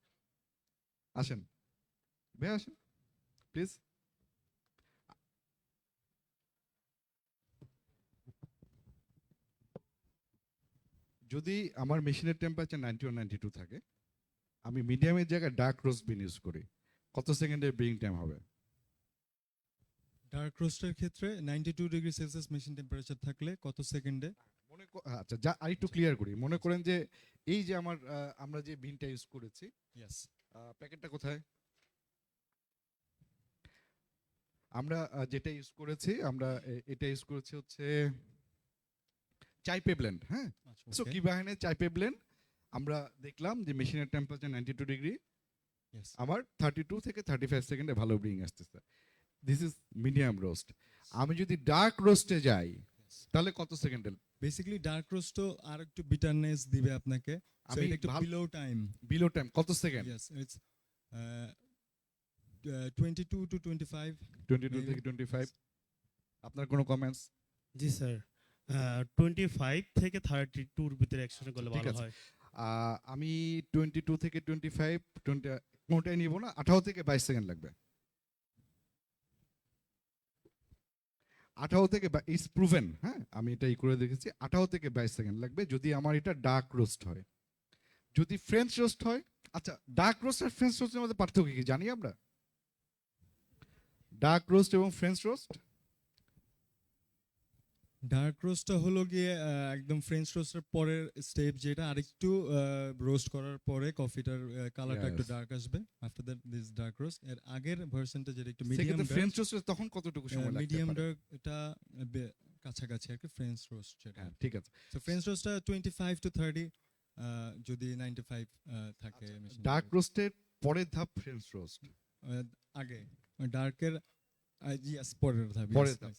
আসেন ভাই, আসেন প্লিজ। যদি আমার মেশিনের টেম্পারেচার 91 92 থাকে, আমি মিডিয়ামের জায়গায় ডার্ক রোস্ট বিন ইউজ করি, কত সেকেন্ডের ব্রিং টাইম হবে? ডার্ক রোস্টের ক্ষেত্রে 92°C মেশিন টেম্পারেচার থাকলে কত সেকেন্ডে? আচ্ছা, যা আরেকটু ক্লিয়ার করি, মনে করেন যে এই যে আমরা যে বিনটা ইউজ করেছি, ইয়েস, প্যাকেটটা কোথায়? আমরা যেটা ইউজ করেছি, আমরা এটা ইউজ করেছি হচ্ছে চাইপে ব্লেন্ড। হ্যাঁ, সো কি বাহিনী চাইপে ব্লেন্ড, আমরা দেখলাম যে মেশিনের টেম্পারেচার 92 ডিগ্রি, আমার 32 থেকে 35 সেকেন্ডে ভালো ব্রিং আসতেছে। This is medium roast. আমি যদি ডার্ক রোস্টে যাই তাহলে কত সেকেন্ডে? বেসিক্যালি ডার্ক রোস্টও আর একটু বিটারনেস দিবে আপনাকে। আমি একটু বিলো টাইম কত সেকেন্ড? Yes, it's 22 to 25। 22 থেকে 25। আপনার কোনো কমেন্টস? জি স্যার, 25 থেকে 32 এর ভিতরে একসাথে করলে ভালো হয়। আমি 22 থেকে 25 কোনটাই নিব না, 18 থেকে 22 সেকেন্ড লাগবে। 18 থেকে ইজ প্রুভেন। হ্যাঁ, আমি এটা করে দেখেছি, 18 থেকে 22 সেকেন্ড লাগবে যদি আমার এটা ডার্ক রোস্ট হয়। যদি ফ্রেঞ্চ রোস্ট হয়, আচ্ছা ডার্ক রোস্ট আর ফ্রেঞ্চ রোস্টের মধ্যে পার্থক্য কি জানি আমরা? ডার্ক রোস্ট এবং ফ্রেঞ্চ রোস্ট, ডার্ক রোস্টটা হলো গিয়ে একদম ফ্রেঞ্চ রোস্টের পরের স্টেপ, যেটা আরেকটু রোস্ট করার পরে কফিটার কালারটা একটু ডার্ক আসবে। After that this dark roast. এর আগের ভার্সনটা যেটা একটু মিডিয়াম ডার্ক, ফ্রেঞ্চ রোস্ট তখন কতটুকু সময় লাগবে? মিডিয়াম ডার্ক এটা কাছাকাছি আর কি ফ্রেঞ্চ রোস্ট যেটা। ঠিক আছে, সো ফ্রেঞ্চ রোস্টটা 25 to 30, যদি 95 থাকে। ডার্ক রোস্টের পরের ধাপ ফ্রেঞ্চ রোস্ট, আগে ডার্কের ইয়েস পরের ধাপ।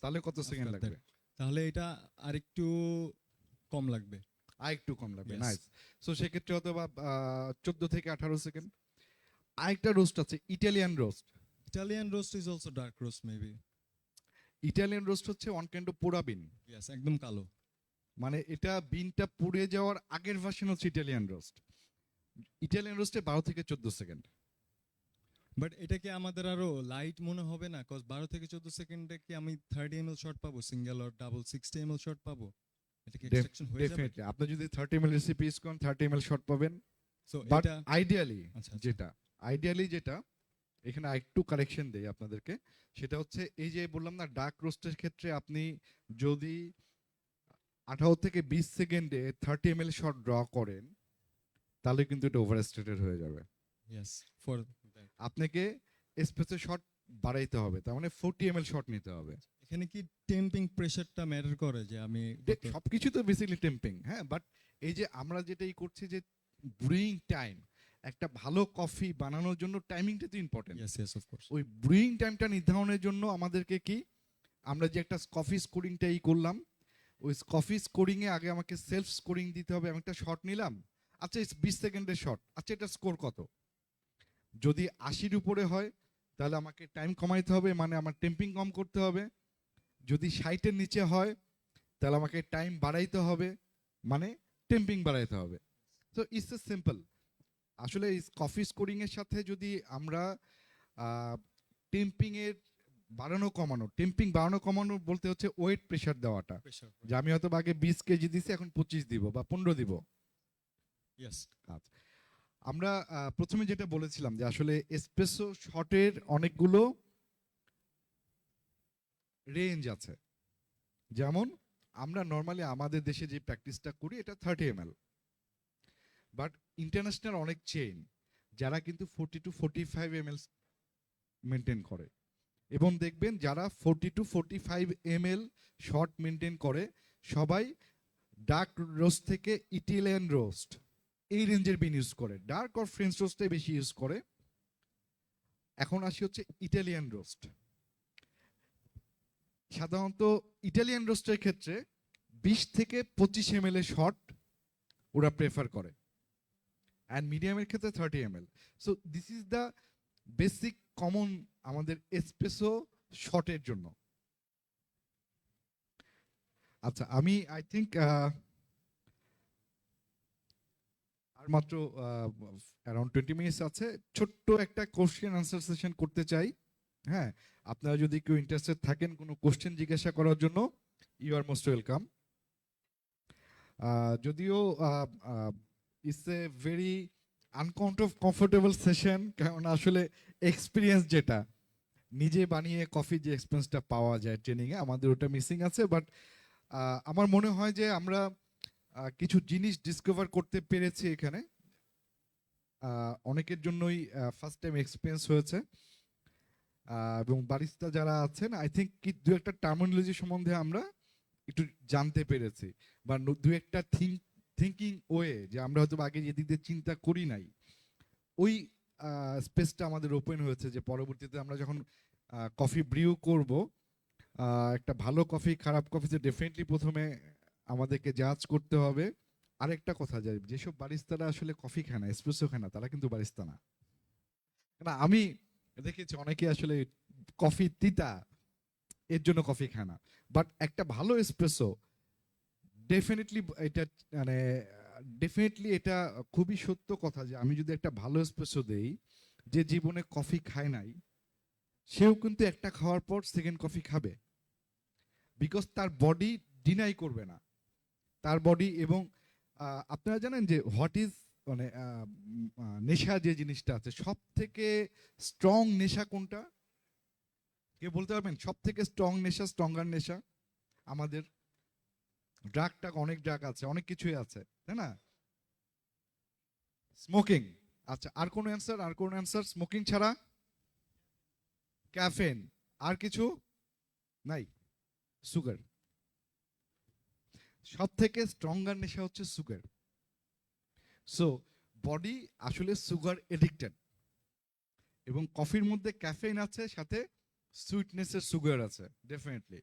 তাহলে কত সেকেন্ড লাগবে? তাহলে এটা আরেকটু কম লাগবে। আরেকটু কম লাগবে, নাইস। সো সেক্ষেত্রে হয়তো বা 14 থেকে 18 সেকেন্ড। আরেকটা রোস্ট আছে Italian roast. Italian roast is also dark roast maybe. Italian roast হচ্ছে ওয়ান কাইন্ড অফ পোড়া বিন। ইয়েস, একদম কালো, মানে এটা বিনটা পুড়ে যাওয়ার আগের ভার্সন হচ্ছে ইটালিয়ান রোস্ট। ইটালিয়ান রোস্টে 12 থেকে 14 সেকেন্ড। বাট এটা কি আমাদের আরো লাইট মনে হবে না? কজ 12 থেকে 14 সেকেন্ডে কি আমি 30 ml শট পাবো, single or double 60 ml shot পাবো? এটা কি এক্সট্রাকশন হয়ে যাবে? ডেফিনেটলি আপনি যদি 30 ml রেসিপি ইউজ করেন 30 ml শট পাবেন। সো বাট এটা আইডিয়ালি যেটা এখানে আরেকটু কারেকশন দেই আপনাদেরকে, সেটা হচ্ছে এই যে বললাম না ডার্ক রোস্টের ক্ষেত্রে আপনি যদি 18 থেকে 20 সেকেন্ডে 30 ml শট ড্র করেন তাহলে কিন্তু এটা ওভারস্টেটেড হয়ে যাবে। ইয়েস, ফর আপনাকে এসপ্রেসো শট বাড়াইতে হবে, তার মানে 40 ml শট নিতে হবে। এখানে কি টেম্পিং প্রেসারটা ম্যাটার করে যে আমি সবকিছু তো বেসিক্যালি টেম্পিং। হ্যাঁ, বাট এই যে আমরা যেটাই করছি যে ব্রুইং টাইম, একটা ভালো কফি বানানোর জন্য টাইমিংটা তো important. Yes yes of course. ওই ব্রুইং টাইমটা নির্ধারণের জন্য আমাদেরকে কি আমরা যে একটা কফি স্কোরিংটা করলাম, ওই কফি স্কোরিং এ আগে আমাকে সেলফ স্কোরিং দিতে হবে। আমি একটা শট নিলাম, আচ্ছা 20 সেকেন্ডের শট, আচ্ছা এটা স্কোর কত? যদি 80-র উপরে হয় তাহলে আমাকে টাইম কমাইতে হবে, মানে আমার টেম্পিং কম করতে হবে। যদি 60-এর নিচে হয় তাহলে আমাকে টাইম বাড়াইতে হবে, মানে টেম্পিং বাড়াইতে হবে। তো ইটস এ সিম্পল। আসলে এই কফি স্কোরিং এর সাথে যদি আমরা টেম্পিং বাড়ানো কমানো বলতে হচ্ছে ওয়েট প্রেশার দেওয়াটা, যে আমি হয়তো আগে 20 কেজি দিছি এখন 25 দিব বা 15 দিব। ইয়েস, আচ্ছা, আমরা প্রথমে যেটা বলেছিলাম যে আসলে এসপ্রেসো শটের অনেকগুলো রেঞ্জ আছে। যেমন আমরা নর্মালি আমাদের দেশে যে প্র্যাকটিসটা করি এটা 30 ml, বাট ইন্টারন্যাশনাল অনেক চেইন যারা কিন্তু 40 to 45 ml মেনটেন করে, এবং দেখবেন যারা 40 to 45 ml শট মেনটেন করে সবাই ডার্ক রোস্ট থেকে ইটালিয়ান রোস্ট এই রেঞ্জের বিন ইউজ করে, ডার্ক আর ফ্রেঞ্চ রোস্টে বেশি ইউজ করে। এখন আসি হচ্ছে ইটালিয়ান রোস্ট। সাধারণত ইটালিয়ান রোস্টের ক্ষেত্রে 20 থেকে 25 ml এর শট ওরা প্রেফার করে, অ্যান্ড মিডিয়ামের ক্ষেত্রে 30 ml। So this is the basic common আমাদের এসপ্রেসো শটের জন্য। আচ্ছা, আমি আই থিঙ্ক আর মাত্র অ্যারাউন্ড 20 মিনিটস আছে, ছোট্ট একটা কোশ্চেন আনসার সেশন করতে চাই। হ্যাঁ, আপনারা যদি কেউ ইন্টারেস্টেড থাকেন কোনো কোশ্চেন জিজ্ঞাসা করার জন্য, ইউ আর মোস্ট ওয়েলকাম। যদিও it's a very uncomfortable session, কারণ আসলে এক্সপিরিয়েন্স যেটা নিজে বানিয়ে কফি যে এক্সপিরিয়েন্সটা পাওয়া যায় ট্রেনিংয়ে, আমাদের ওটা মিসিং আছে। বাট আমার মনে হয় যে আমরা কিছু জিনিস ডিসকভার করতে পেরেছি এখানে, অনেকের জন্যই ফার্স্ট টাইম এক্সপিরিয়েন্স হয়েছে। এবং বারিস্তা যারা আছেন, আই থিঙ্ক কি দু একটা টার্মিনোলজি সম্বন্ধে আমরা একটু জানতে পেরেছি, বা দু একটা থিঙ্কিং ওয়ে, যে আমরা হয়তো আগে যেদিক দিয়ে চিন্তা করি নাই, ওই স্পেসটা আমাদের ওপেন হয়েছে, যে পরবর্তীতে আমরা যখন কফি ব্রিউ করব, একটা ভালো কফি খারাপ কফিতে ডেফিনেটলি প্রথমে আমাদেরকে জাজ করতে হবে। আরেকটা কথা, যায় যেসব বারিস্তারা আসলে কফি খায় না, এসপ্রেসো খায় না, তারা কিন্তু বারিস্তা না। না, আমি দেখেছি অনেকে আসলে কফি তিতা এর জন্য কফি খায় না, বাট একটা ভালো এসপ্রেসো ডেফিনেটলি এটা মানে ডেফিনেটলি এটা খুবই সত্য কথা, যে আমি যদি একটা ভালো এসপ্রেসো দেই, যে জীবনে কফি খায় নাই, সেও কিন্তু একটা খাওয়ার পর সেকেন্ড কফি খাবে, বিকজ তার বডি ডিনাই করবে না, তার বডি। এবং আপনারা জানেন যে হোয়াট ইজ মানে নেশা যে জিনিসটা আছে, সব থেকে স্ট্রং নেশা কোনটা? কে বলতে পারবেন? সব থেকে স্ট্রং নেশা, স্ট্রঙ্গার নেশা আমাদের ড্রাগটা, অনেক ড্রাগ আছে, অনেক কিছুই আছে, তাই না? স্মোকিং। আচ্ছা, আর কোনো অ্যান্সার? আর কোনো অ্যান্সার? স্মোকিং ছাড়া? ক্যাফেন। আর কিছু নাই? সুগার। সব থেকে স্ট্রঙ্গার নেশা হচ্ছে সুগার। সো বডি আসলে সুগার এডিক্টেড, এবং কফির মধ্যে ক্যাফেইন আছে, সাথে সুইটনেসের সুগার আছে ডেফিনেটলি।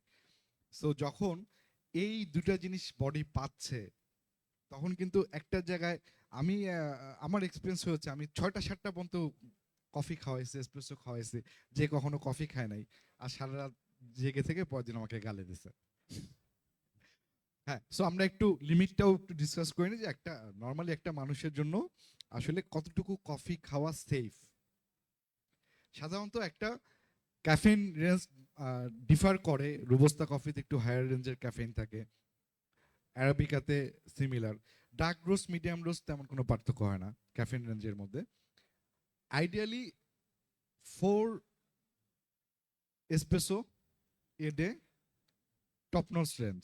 সো যখন এই দুটা জিনিস বডি পাচ্ছে, তখন কিন্তু একটা জায়গায় আমি আমার এক্সপিরিয়েন্স হয়েছে, আমি 6টা-7টা পর্যন্ত কফি খাওয়াইছি, এসপ্রেসো খাওয়াইছি, যে কখনো কফি খায় নাই, আর সারা রাত জেগে থেকে পরের দিন আমাকে গালে দিছে। হ্যাঁ, সো আমরা একটু লিমিটটাও একটু ডিসকাস করে নিই, যে একটা নর্মালি একটা মানুষের জন্য আসলে কতটুকু কফি খাওয়া সেফ। সাধারণত একটা ক্যাফেইন রেঞ্জ ডিফার করে, রোবুস্তা কফিতে একটু হায়ার রেঞ্জের ক্যাফেইন থাকে, অ্যারাবিকাতে similar, dark roast, medium roast তেমন কোনো পার্থক্য হয় না ক্যাফেইন রেঞ্জের মধ্যে। Ideally 4 espresso a day top notch range.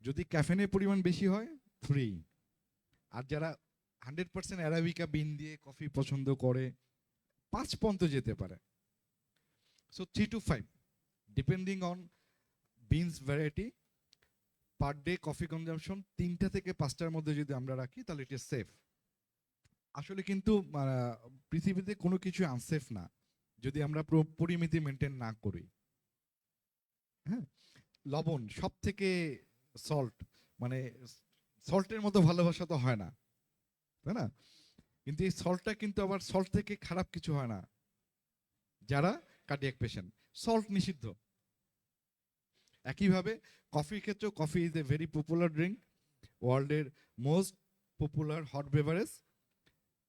যদি ক্যাফেনের পরিমাণ বেশি হয় 3, আর যারা 100% অ্যারাবিকা বিন দিয়ে কফি পছন্দ করে 5 পর্যন্ত যেতে পারে। So 3 to 5 depending on beans variety, per day coffee consumption 3টা থেকে 5টার মধ্যে যদি আমরা রাখি, তাহলে ইট ইজ সেফ। আসলে কিন্তু পৃথিবীতে কোনো কিছু আনসেফ না যদি আমরা পরিমিতি মেনটেন না করি। হ্যাঁ, লবণ সব থেকে, সল্ট মানে সল্টের মতো ভালোবাসা তো হয় না, তাই না? কিন্তু এই সল্টটা কিন্তু আবার সল্ট থেকে খারাপ কিছু হয় না। যারা কার্ডিয়াক পেশেন্ট, সল্ট নিষিদ্ধ। একইভাবে কফির ক্ষেত্রেও, coffee is a very popular drink, ওয়ার্ল্ডের মোস্ট পপুলার হট বেভারেজ।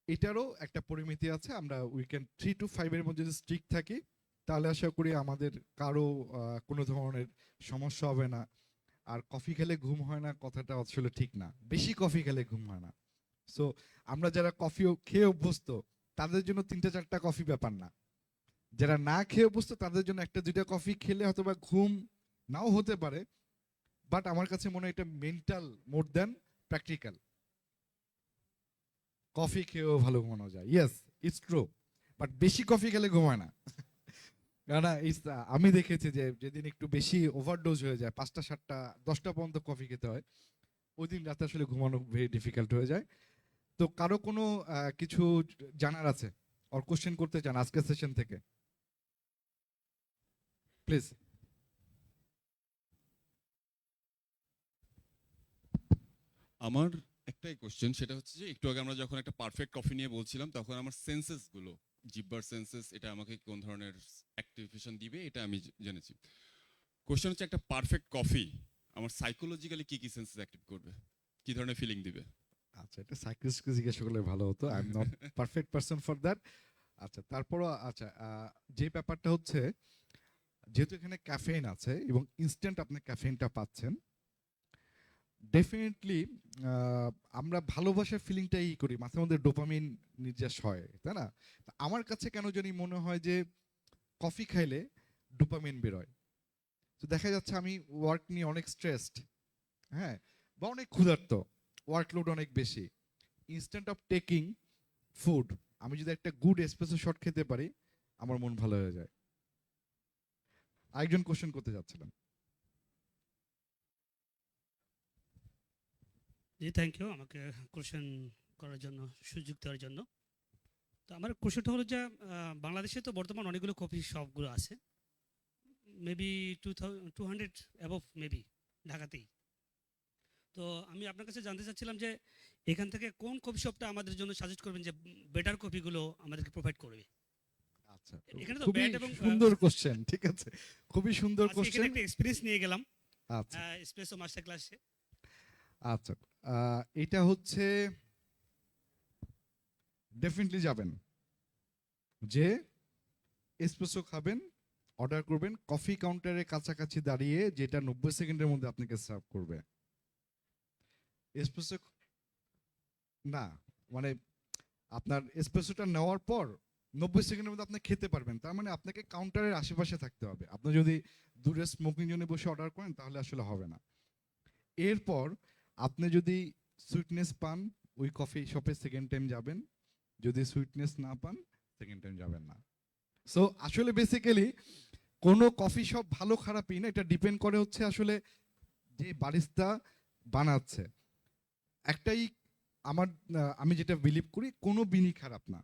এটারও একটা পরিমিতি আছে। আমরা উইকেন্ড 3 to 5 এর মধ্যে যদি স্ট্রিক্ট থাকি, তাহলে আশা করি আমাদের কারো কোনো ধরনের সমস্যা হবে না। আর কফি খেলে ঘুম হয় না কথাটা আসলে ঠিক না, বেশি কফি খেলে ঘুম হয় না। সো আমরা যারা কফি খেয়ে অভ্যস্ত, তাদের জন্য 3টা-4টা কফি ব্যাপার না। যারা না খেয়ে অভ্যস্ত, তাদের জন্য 1-2টা কফি খেলে হয়তো বা ঘুম নাও হতে পারে, বাট আমার কাছে মনে হয় এটা mental more than practical. Coffee খেয়েও ভালো ঘুমানো যায়, ইয়েস ইটস ট্রু, বাট বেশি কফি খেলে ঘুমায় না। না, আমি দেখেছি যে যেদিন একটু বেশি ওভারডোজ হয়ে যায়, 5টা 7টা 10টা পর্যন্ত কফি খেতে হয়, ওই দিন রাতে আসলে ঘুমানো ভেরি ডিফিকাল্ট হয়ে যায়। তো কারো কোনো কিছু জানার আছে, আর কোশ্চেন করতে চান আজকের সেশন থেকে, প্লিজ। আমার একটাই কোশ্চেন, সেটা হচ্ছে যে একটু আগে আমরা যখন একটা পারফেক্ট কফি নিয়ে বলছিলাম, তখন আমার সেন্সেস গুলো জিব্বার সেন্সেস এটা আমাকে কোন ধরনের অ্যাক্টিভেশন দিবে এটা আমি জেনেছি। কোশ্চেন হচ্ছে একটা পারফেক্ট কফি আমার সাইকোলজিক্যালি কি কি সেন্সেস অ্যাক্টিভ করবে, কি ধরনের ফিলিং দিবে? আচ্ছা, এটা সাইকিয়াট্রিস্টকে জিজ্ঞেস করলে ভালো হতো, I am not perfect person for that. আচ্ছা, তারপরও আচ্ছা, যে ব্যাপারটা হচ্ছে যেহেতু এখানে ক্যাফেইন আছে এবং ইনস্ট্যান্ট আপনি ক্যাফেইনটা পাচ্ছেন, ডেফিনেটলি আমরা ভালোবাসার ফিলিংটাই করি, মাঝে মধ্যে ডোপামিন নির্যাস হয়, তাই না? তা আমার কাছে কেন জানি মনে হয় যে কফি খাইলে ডোপামিন বেরোয়। তো দেখা যাচ্ছে আমি ওয়ার্ক নিয়ে অনেক স্ট্রেসড, হ্যাঁ, বা অনেক ক্ষুধার্ত, ওয়ার্কলোড অনেক বেশি, ইনস্ট্যান্ট অফ টেকিং ফুড আমি যদি একটা গুড এসপ্রেসো শট খেতে পারি, আমার মন ভালো হয়ে যায়। আরেকজন কোশ্চেন করতে যাচ্ছিলেন। জি, থ্যাংক ইউ আমাকে কোশ্চেন করার জন্য, সুযোগ দেওয়ার জন্য। তো আমার কোশ্চেনটা হলো যে বাংলাদেশে তো বর্তমান অনেকগুলো কফি শপগুলো আছে, মেবি 200 অ্যাবভ মেবি ঢাকাতেই। তো আমি আপনার কাছে জানতে চাচ্ছিলাম যে এখান থেকে কোন কফি শপটা আমাদের জন্য সাজেস্ট করবেন যে বেটার কফিগুলো আমাদেরকে প্রোভাইড করবে? আচ্ছা, এখানে তো খুবই ব্যাড এবং সুন্দর কোশ্চেন, ঠিক আছে, খুবই সুন্দর আজকে এখানে কোশ্চেন। একটা এক্সপেরিয়েন্স নিয়ে গেলাম আচ্ছা এসপ্রেসো মাস্টার ক্লাসে। আচ্ছা, এটা হচ্ছে ডেফিনেটলি যাবেন যে এসপ্রেসো খাবেন, অর্ডার করবেন, কফি কাউন্টারের কাছাকাছি দাঁড়িয়ে যেটা 90 সেকেন্ডের মধ্যে আপনাকে সার্ভ করবে। এসপ্রেসো না, মানে আপনার এসপ্রেসোটা নেওয়ার পর 90 সেকেন্ডের মধ্যে আপনি খেতে পারবেন, তার মানে আপনাকে কাউন্টারের আশেপাশে থাকতে হবে। আপনি যদি দূরে স্মোকিং জোনে বসে অর্ডার করেন তাহলে আসলে হবে না। এরপর আপনি যদি সুইটনেস পান, ওই কফি শপে সেকেন্ড টাইম যাবেন, যদি সুইটনেস না পান সেকেন্ড টাইম যাবেন না। সো আসলে বেসিক্যালি কোনো কফি শপ ভালো খারাপই না, এটা ডিপেন্ড করে হচ্ছে আসলে যে বারিস্তা বানাচ্ছে। একটাই আমি যেটা বিলিভ করি, কোনো বিনই খারাপ না,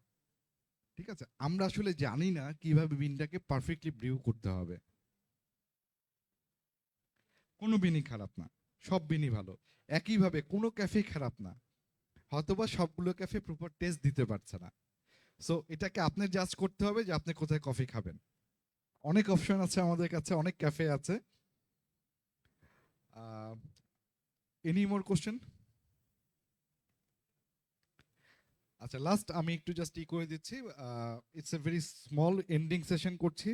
ঠিক আছে? আমরা আসলে জানি না কিভাবে বিনটাকে পারফেক্টলি ব্রিউ করতে হবে। কোনো বিনই খারাপ না, সব বিনই ভালো। একইভাবে কোনো ক্যাফে খারাপ না, হয়তোবা সবগুলো ক্যাফে প্রপার টেস্ট দিতে পারছে না। সো এটাকে আপনার জাজ করতে হবে যে আপনি কোথায় কফি খাবেন। অনেক অপশন আছে আমাদের কাছে, অনেক ক্যাফে আছে। Any more question? আচ্ছা, লাস্ট আমি একটু জাস্ট করে দিচ্ছি, it's a very small ending session করছি।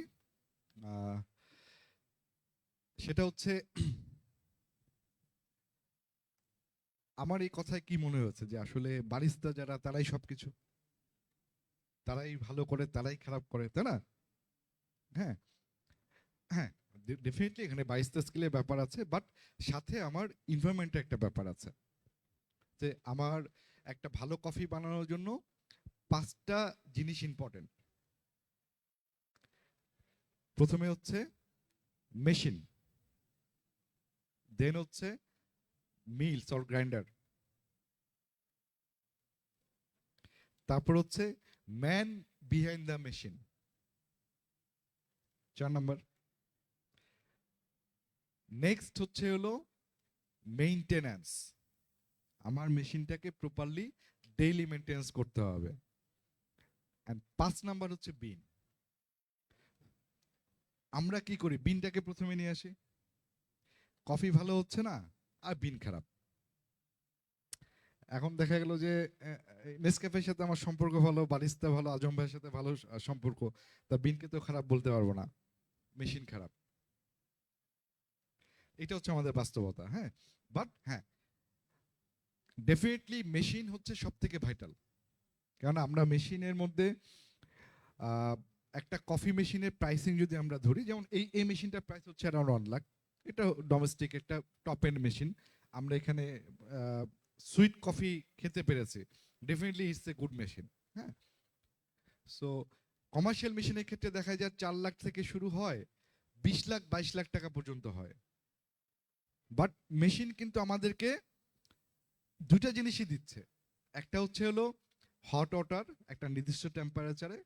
সেটা হচ্ছে আমার এই কথায় কি মনে হচ্ছে যে আসলে বারিস্তা যারা তারাই সবকিছু, তারাই ভালো করে তারাই খারাপ করে, তাই না? হ্যাঁ হ্যাঁ, ডেফিনেটলি এখানে বারিস্তা স্কিলের ব্যাপার আছে, বাট সাথে আমার এনভায়রনমেন্টের একটা ব্যাপার আছে। যে আমার একটা ভালো কফি বানানোর জন্য 5টা জিনিস ইম্পর্টেন্ট। প্রথমে হচ্ছে মেশিন, দেন হচ্ছে মিলস অর গ্রাইন্ডার, তারপর হচ্ছে man behind the machine, 4 number. Next হচ্ছে হলো মেইনটেনেন্স, আমার মেশিনটাকে প্রপারলি ডেইলি মেইনটেনেন্স করতে হবে। এন্ড 5 নাম্বার হচ্ছে বিন। আমরা কি করি, বিনটাকে প্রথমে নিয়ে আসি, কফি ভালো হচ্ছে না আর বিন খারাপ। এখন দেখা গেল যে নেসক্যাফের সাথে আমার সম্পর্ক ভালো, বারিস্তা ভালো, আজম ভাইয়ের সাথে ভালো সম্পর্ক, তা বিনকে তো খারাপ বলতে পারবো না, মেশিন খারাপ। এটা হচ্ছে আমাদের বাস্তবতা, হ্যাঁ। বাট হ্যাঁ, ডেফিনেটলি মেশিন হচ্ছে সব থেকে ভাইটাল, কারণ আমরা মেশিনের মধ্যে একটা কফি মেশিনের প্রাইসিং যদি আমরা ধরি, যেমন এই মেশিনটার প্রাইস হচ্ছে অ্যারাউন্ড 1 লাখ, এটা ডোমেস্টিক একটা টপ এন্ড মেশিন। আমরা এখানে সুইট কফি খেতে পেরেছি, definitely it's a good machine, হ্যাঁ। সো কমার্শিয়াল মেশিনের ক্ষেত্রে দেখা যায় 4 লাখ থেকে শুরু হয়, 20 লাখ 22 লাখ টাকা পর্যন্ত হয়। বাট মেশিন কিন্তু আমাদেরকে দুটা জিনিসই দিচ্ছে, একটা হচ্ছে হলো হট ওয়াটার একটা নির্দিষ্ট টেম্পারেচারে,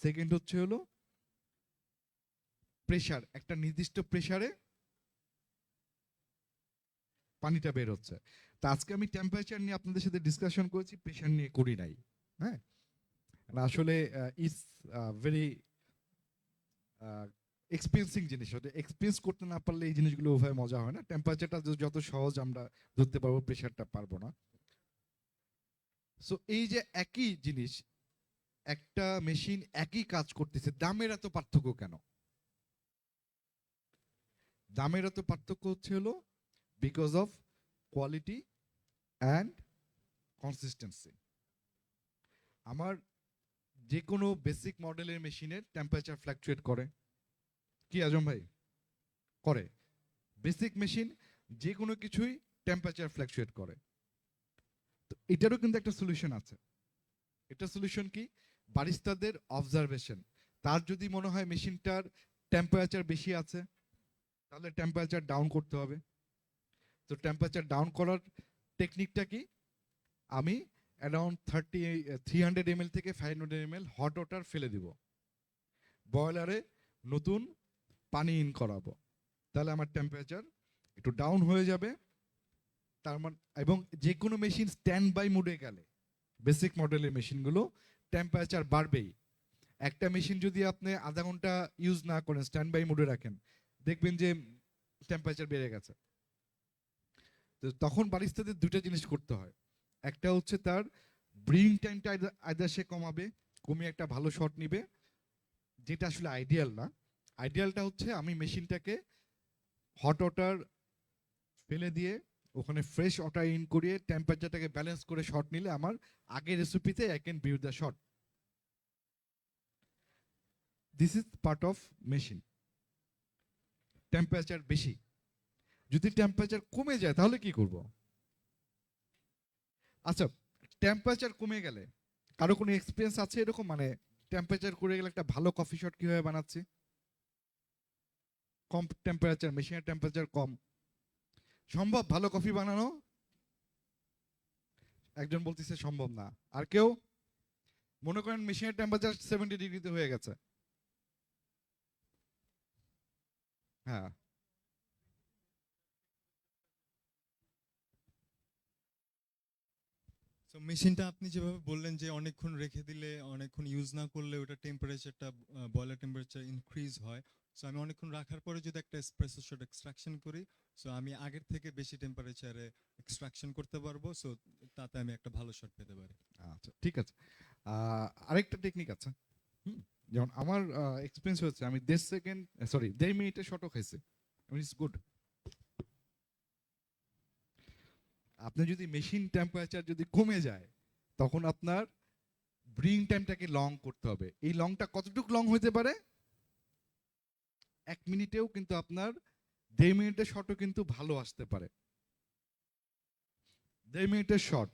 সেকেন্ড হচ্ছে হলো প্রেসার, একটা নির্দিষ্ট প্রেসারে পানিটা বের হচ্ছে। তা আজকে আমি টেম্পারেচার নিয়ে আপনাদের সাথে ডিসকাশন করেছি, প্রেসার নিয়ে করি নাই, হ্যাঁ। আসলে ইজ ভেরি এক্সপেন্সিং জিনিস, ওটা এক্সপেন্স করতে না পারলে এই জিনিসগুলো ওভাবে মজা হয় না। টেম্পারেচারটা যত সহজ আমরা ধরতে পারবো, প্রেশারটা পারবো না। সো এই যে একই জিনিস, একটা মেশিন একই কাজ করতেছে, দামের এত পার্থক্য কেন? দামের এত পার্থক্য হচ্ছে হলো because of quality and consistency. আমার যে কোনো বেসিক মডেলের মেশিনের টেম্পারেচার ফ্ল্যাকচুয়েট করে কি আজম ভাই? করে। বেসিক মেশিন যে কোনো কিছুই টেম্পারেচার ফ্ল্যাকচুয়েট করে। তো এটারও কিন্তু একটা সলিউশন আছে। এটা সলিউশন কি? বারিস্তাদের অবজারভেশন। তার যদি মনে হয় মেশিনটার টেম্পারেচার বেশি আছে, তাহলে টেম্পারেচার ডাউন করতে হবে। তো টেম্পারেচার ডাউন করার টেকনিকটা কি? আমি অ্যারাউন্ড 300 ml থেকে 500 ml হট ওয়াটার ফেলে দিব, বয়লারে নতুন পানি ইন করাবো, তাহলে আমার টেম্পারেচার একটু ডাউন হয়ে যাবে। তার মানে, এবং যে কোনো মেশিন স্ট্যান্ড বাই মুডে গেলে, বেসিক মডেলের মেশিনগুলো টেম্পারেচার বাড়বেই। একটা মেশিন যদি আপনি আধা ঘন্টা ইউজ না করেন, স্ট্যান্ড বাই মুডে রাখেন, দেখবেন যে টেম্পারেচার বেড়ে গেছে। তো তখন বারিস্তাদের দুটো জিনিস করতে হয়। একটা হচ্ছে তার ব্রিং টাইমটা আইদার সে কমাবে, কমিয়ে একটা ভালো শট নিবে, যেটা আসলে আইডিয়াল না। আইডিয়ালটা হচ্ছে আমি মেশিনটাকে হট ওয়াটার ফেলে দিয়ে ওখানে ফ্রেশ ওয়াটার ইন করিয়ে টেম্পারেচারটাকে ব্যালেন্স করে শট নিলে আমার আগের রেসিপিতে I can brew the shot. This is part of machine. Temperature বেশি, যদি টেম্পারেচার কমে যায় তাহলে কি করব? আচ্ছা, টেম্পারেচার কমে গেলে কারো কোনো এক্সপিরিয়েন্স আছে এরকম? মানে টেম্পারেচার করে গেলে একটা ভালো কফি শট কিভাবে বানাচ্ছি? কম টেম্পারেচার, মেশিনের টেম্পারেচার কম, সম্ভব ভালো কফি বানানো? একজন বলতেছে সম্ভব না। আর কেউ? মনে করেন মেশিনের টেম্পারেচার 70 ডিগ্রিতে হয়ে গেছে, হ্যাঁ, তো মেশিনটা আপনি যেভাবে বললেন যে অনেকক্ষণ রেখে দিলে, অনেকক্ষণ ইউজ না করলে ওটা টেম্পারেচারটা, বয়লার টেম্পারেচার ইনক্রিজ হয়। সো আমি অনেকক্ষণ রাখার পরে যদি একটা এসপ্রেসো শট এক্সট্রাকশন করি, সো আমি আগের থেকে বেশি টেম্পারেচারে এক্সট্রাকশন করতে পারবো, সো তাতে আমি একটা ভালো শট পেতে পারি। আচ্ছা ঠিক আছে। আরেকটা টেকনিক আছে, যেমন আমার এক্সপিরিয়েন্স হচ্ছে, আমি 1.5 মিনিটে শটও খাইছি, ইটস গুড। আপনি যদি মেশিন টেম্পারেচার যদি কমে যায়, তখন আপনার ব্রিং টাইমটাকে লং করতে হবে। এই লংটা কতটুকু লং হতে পারে? 1 মিনিটেও কিন্তু আপনার 1.5 মিনিটের শটও কিন্তু ভালো আসতে পারে। 1.5 মিনিটের শট,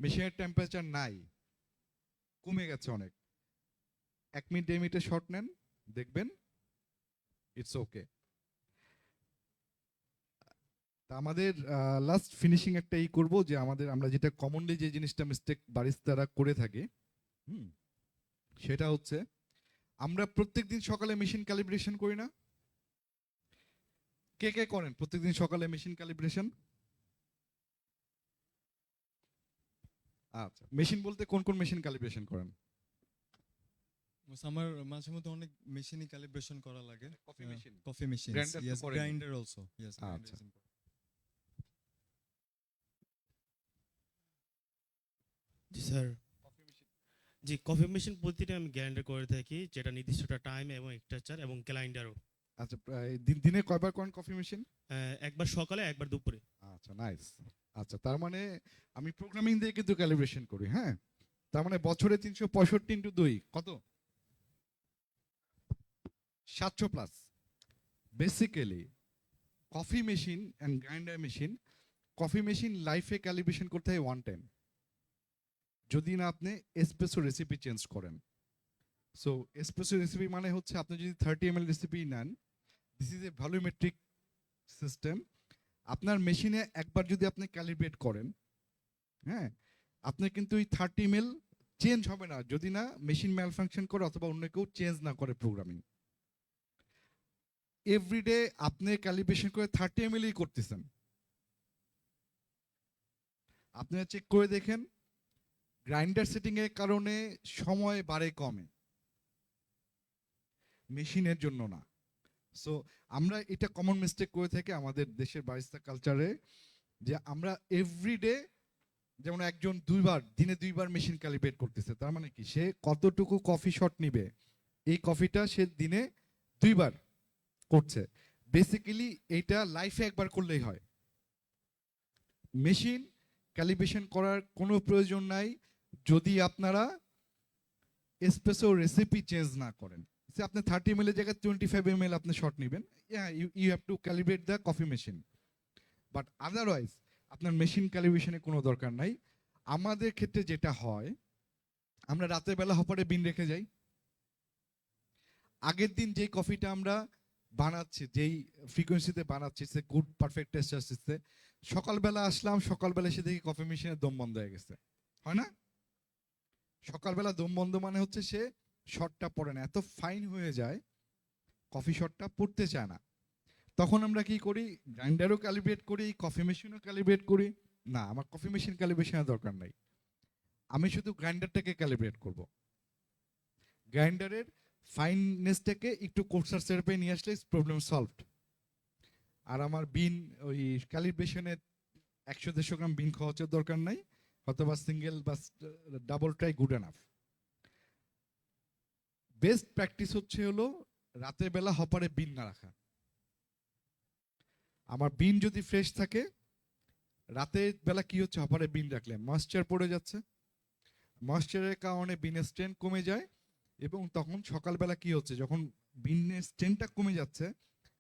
মেশিনের টেম্পারেচার নাই, কমে গেছে অনেক, 1 মিনিট 1.5 মিনিটের শট নেন, দেখবেন ইটস ওকে। তা আমাদের লাস্ট ফিনিশিং একটা করব, যে আমরা যেটা কমনলি যে জিনিসটা মিস্টেক বারিস্তারা করে থাকে, সেটা হচ্ছে আমরা প্রত্যেকদিন সকালে মেশিন ক্যালিব্রেশন করি না? কে কে করেন প্রত্যেকদিন সকালে মেশিন ক্যালিব্রেশন? আচ্ছা, মেশিন বলতে কোন কোন মেশিন ক্যালিব্রেশন করেন? আমার মাঝে মধ্যে অনেক মেশিনই ক্যালিব্রেশন করা লাগে। Coffee machine, coffee machine, grinder yes, grinder also, yes. আচ্ছা, জি স্যার। জি, কফি মেশিন প্রতিটা আমি গ্রাইন্ডার করে থাকি, যেটা নির্দিষ্ট টাইম এবং এক্সট্রাচার এবং গ্রাইন্ডারও। আচ্ছা, দিনে কয়বার করেন কফি মেশিন? একবার সকালে, একবার দুপুরে। আচ্ছা, নাইস। আচ্ছা, তার মানে আমি প্রোগ্রামিং দিয়ে কিন্তু ক্যালিব্রেশন করি, হ্যাঁ। তার মানে বছরে 365 ইন্টু 2 কত? 700 plus. Basically coffee machine and grinder machine, coffee machine লাইফে ক্যালিব্রেশন করতে হয় 1 টাইম, যদি না আপনি এসপ্রেসো রেসিপি চেঞ্জ করেন। সো এসপ্রেসো রেসিপি মানে হচ্ছে আপনি যদি 30 ml রেসিপি নেন, this is A volumetric system. আপনার মেশিনে একবার যদি আপনি ক্যালিব্রেট করেন, হ্যাঁ, আপনি কিন্তু এই 30 ml চেঞ্জ হবে না যদি না মেশিন ম্যালফাংশন করে অথবা অন্য কেউ চেঞ্জ না করে প্রোগ্রামিং। এভরিডে আপনি ক্যালিব্রেশন করে 30 ml করতেছেন। আপনারা চেক করে দেখেন গ্রাইন্ডার সেটিং এর কারণে সময় বাড়ে কমে, মেশিনের জন্য না। সো আমরা এটা কমন মিস্টেক করে থাকি আমাদের দেশের বারিস্তা কালচারে, যে আমরা এভরিডে, যেমন একজন দিনে দুইবার মেশিন ক্যালিব্রেট করতেছে, তার মানে কি সে কতটুকু কফি শট নিবে, এই কফিটা সে দিনে দুইবার করছে। বেসিক্যালি এইটা লাইফে একবার করলেই হয়। মেশিন ক্যালিব্রেশন করার কোনো প্রয়োজন নাই যদি আপনারা এসপ্রেসো রেসিপি চেঞ্জ না করেন। সে আপনি 30 ml এর জায়গায় 25 ml আপনি শট নেবেন, you have to calibrate the coffee machine, but otherwise আপনার মেশিন ক্যালিব্রেশনের কোনো দরকার নাই। আমাদের ক্ষেত্রে যেটা হয়, আমরা রাতের বেলা হপারে বিন রেখে যাই, আগের দিন যেই কফিটা আমরা বানাচ্ছি, যেই ফ্রিকোয়েন্সিতে বানাচ্ছি, সে গুড পারফেক্ট টেস্ট আসছে, সকালবেলা আসলাম, সকালবেলা এসে দেখি কফি মেশিনের দম বন্ধ হয়ে গেছে, হয় না? সকালবেলা দম বন্ধ মানে হচ্ছে সে শটটা পড়ে না, এত ফাইন হয়ে যায় কফি শটটা পড়তে চায় না। তখন আমরা কি করি, গ্রাইন্ডারও ক্যালিব্রেট করি, কফি মেশিনও ক্যালিব্রেট করি। না, আমার কফি মেশিন ক্যালিব্রেশনের দরকার নাই, আমি শুধু গ্রাইন্ডারটাকে ক্যালিব্রেট করব। গ্রাইন্ডারের ফাইননেসটাকে একটু কোর্সার সেরপে নিয়ে আসলে প্রবলেম সলভড। আর আমার বিন ওই ক্যালিব্রেশনে 100-150 গ্রাম বিন খরচের দরকার নাই, অথবা সিঙ্গেল বা double try good enough. Best practice হলো রাতের বেলা হপারে বিন না রাখা। আমার বিন যদি ফ্রেশ থাকে, রাতের বেলা কি হচ্ছে, হপারে বিন রাখলে ময়েশ্চার পড়ে যাচ্ছে, ময়েশ্চারের কারণে বিনের স্ট্রেন কমে যায়, এবং তখন সকালবেলা কি হচ্ছে, যখন বিনের স্ট্রেনটা কমে যাচ্ছে,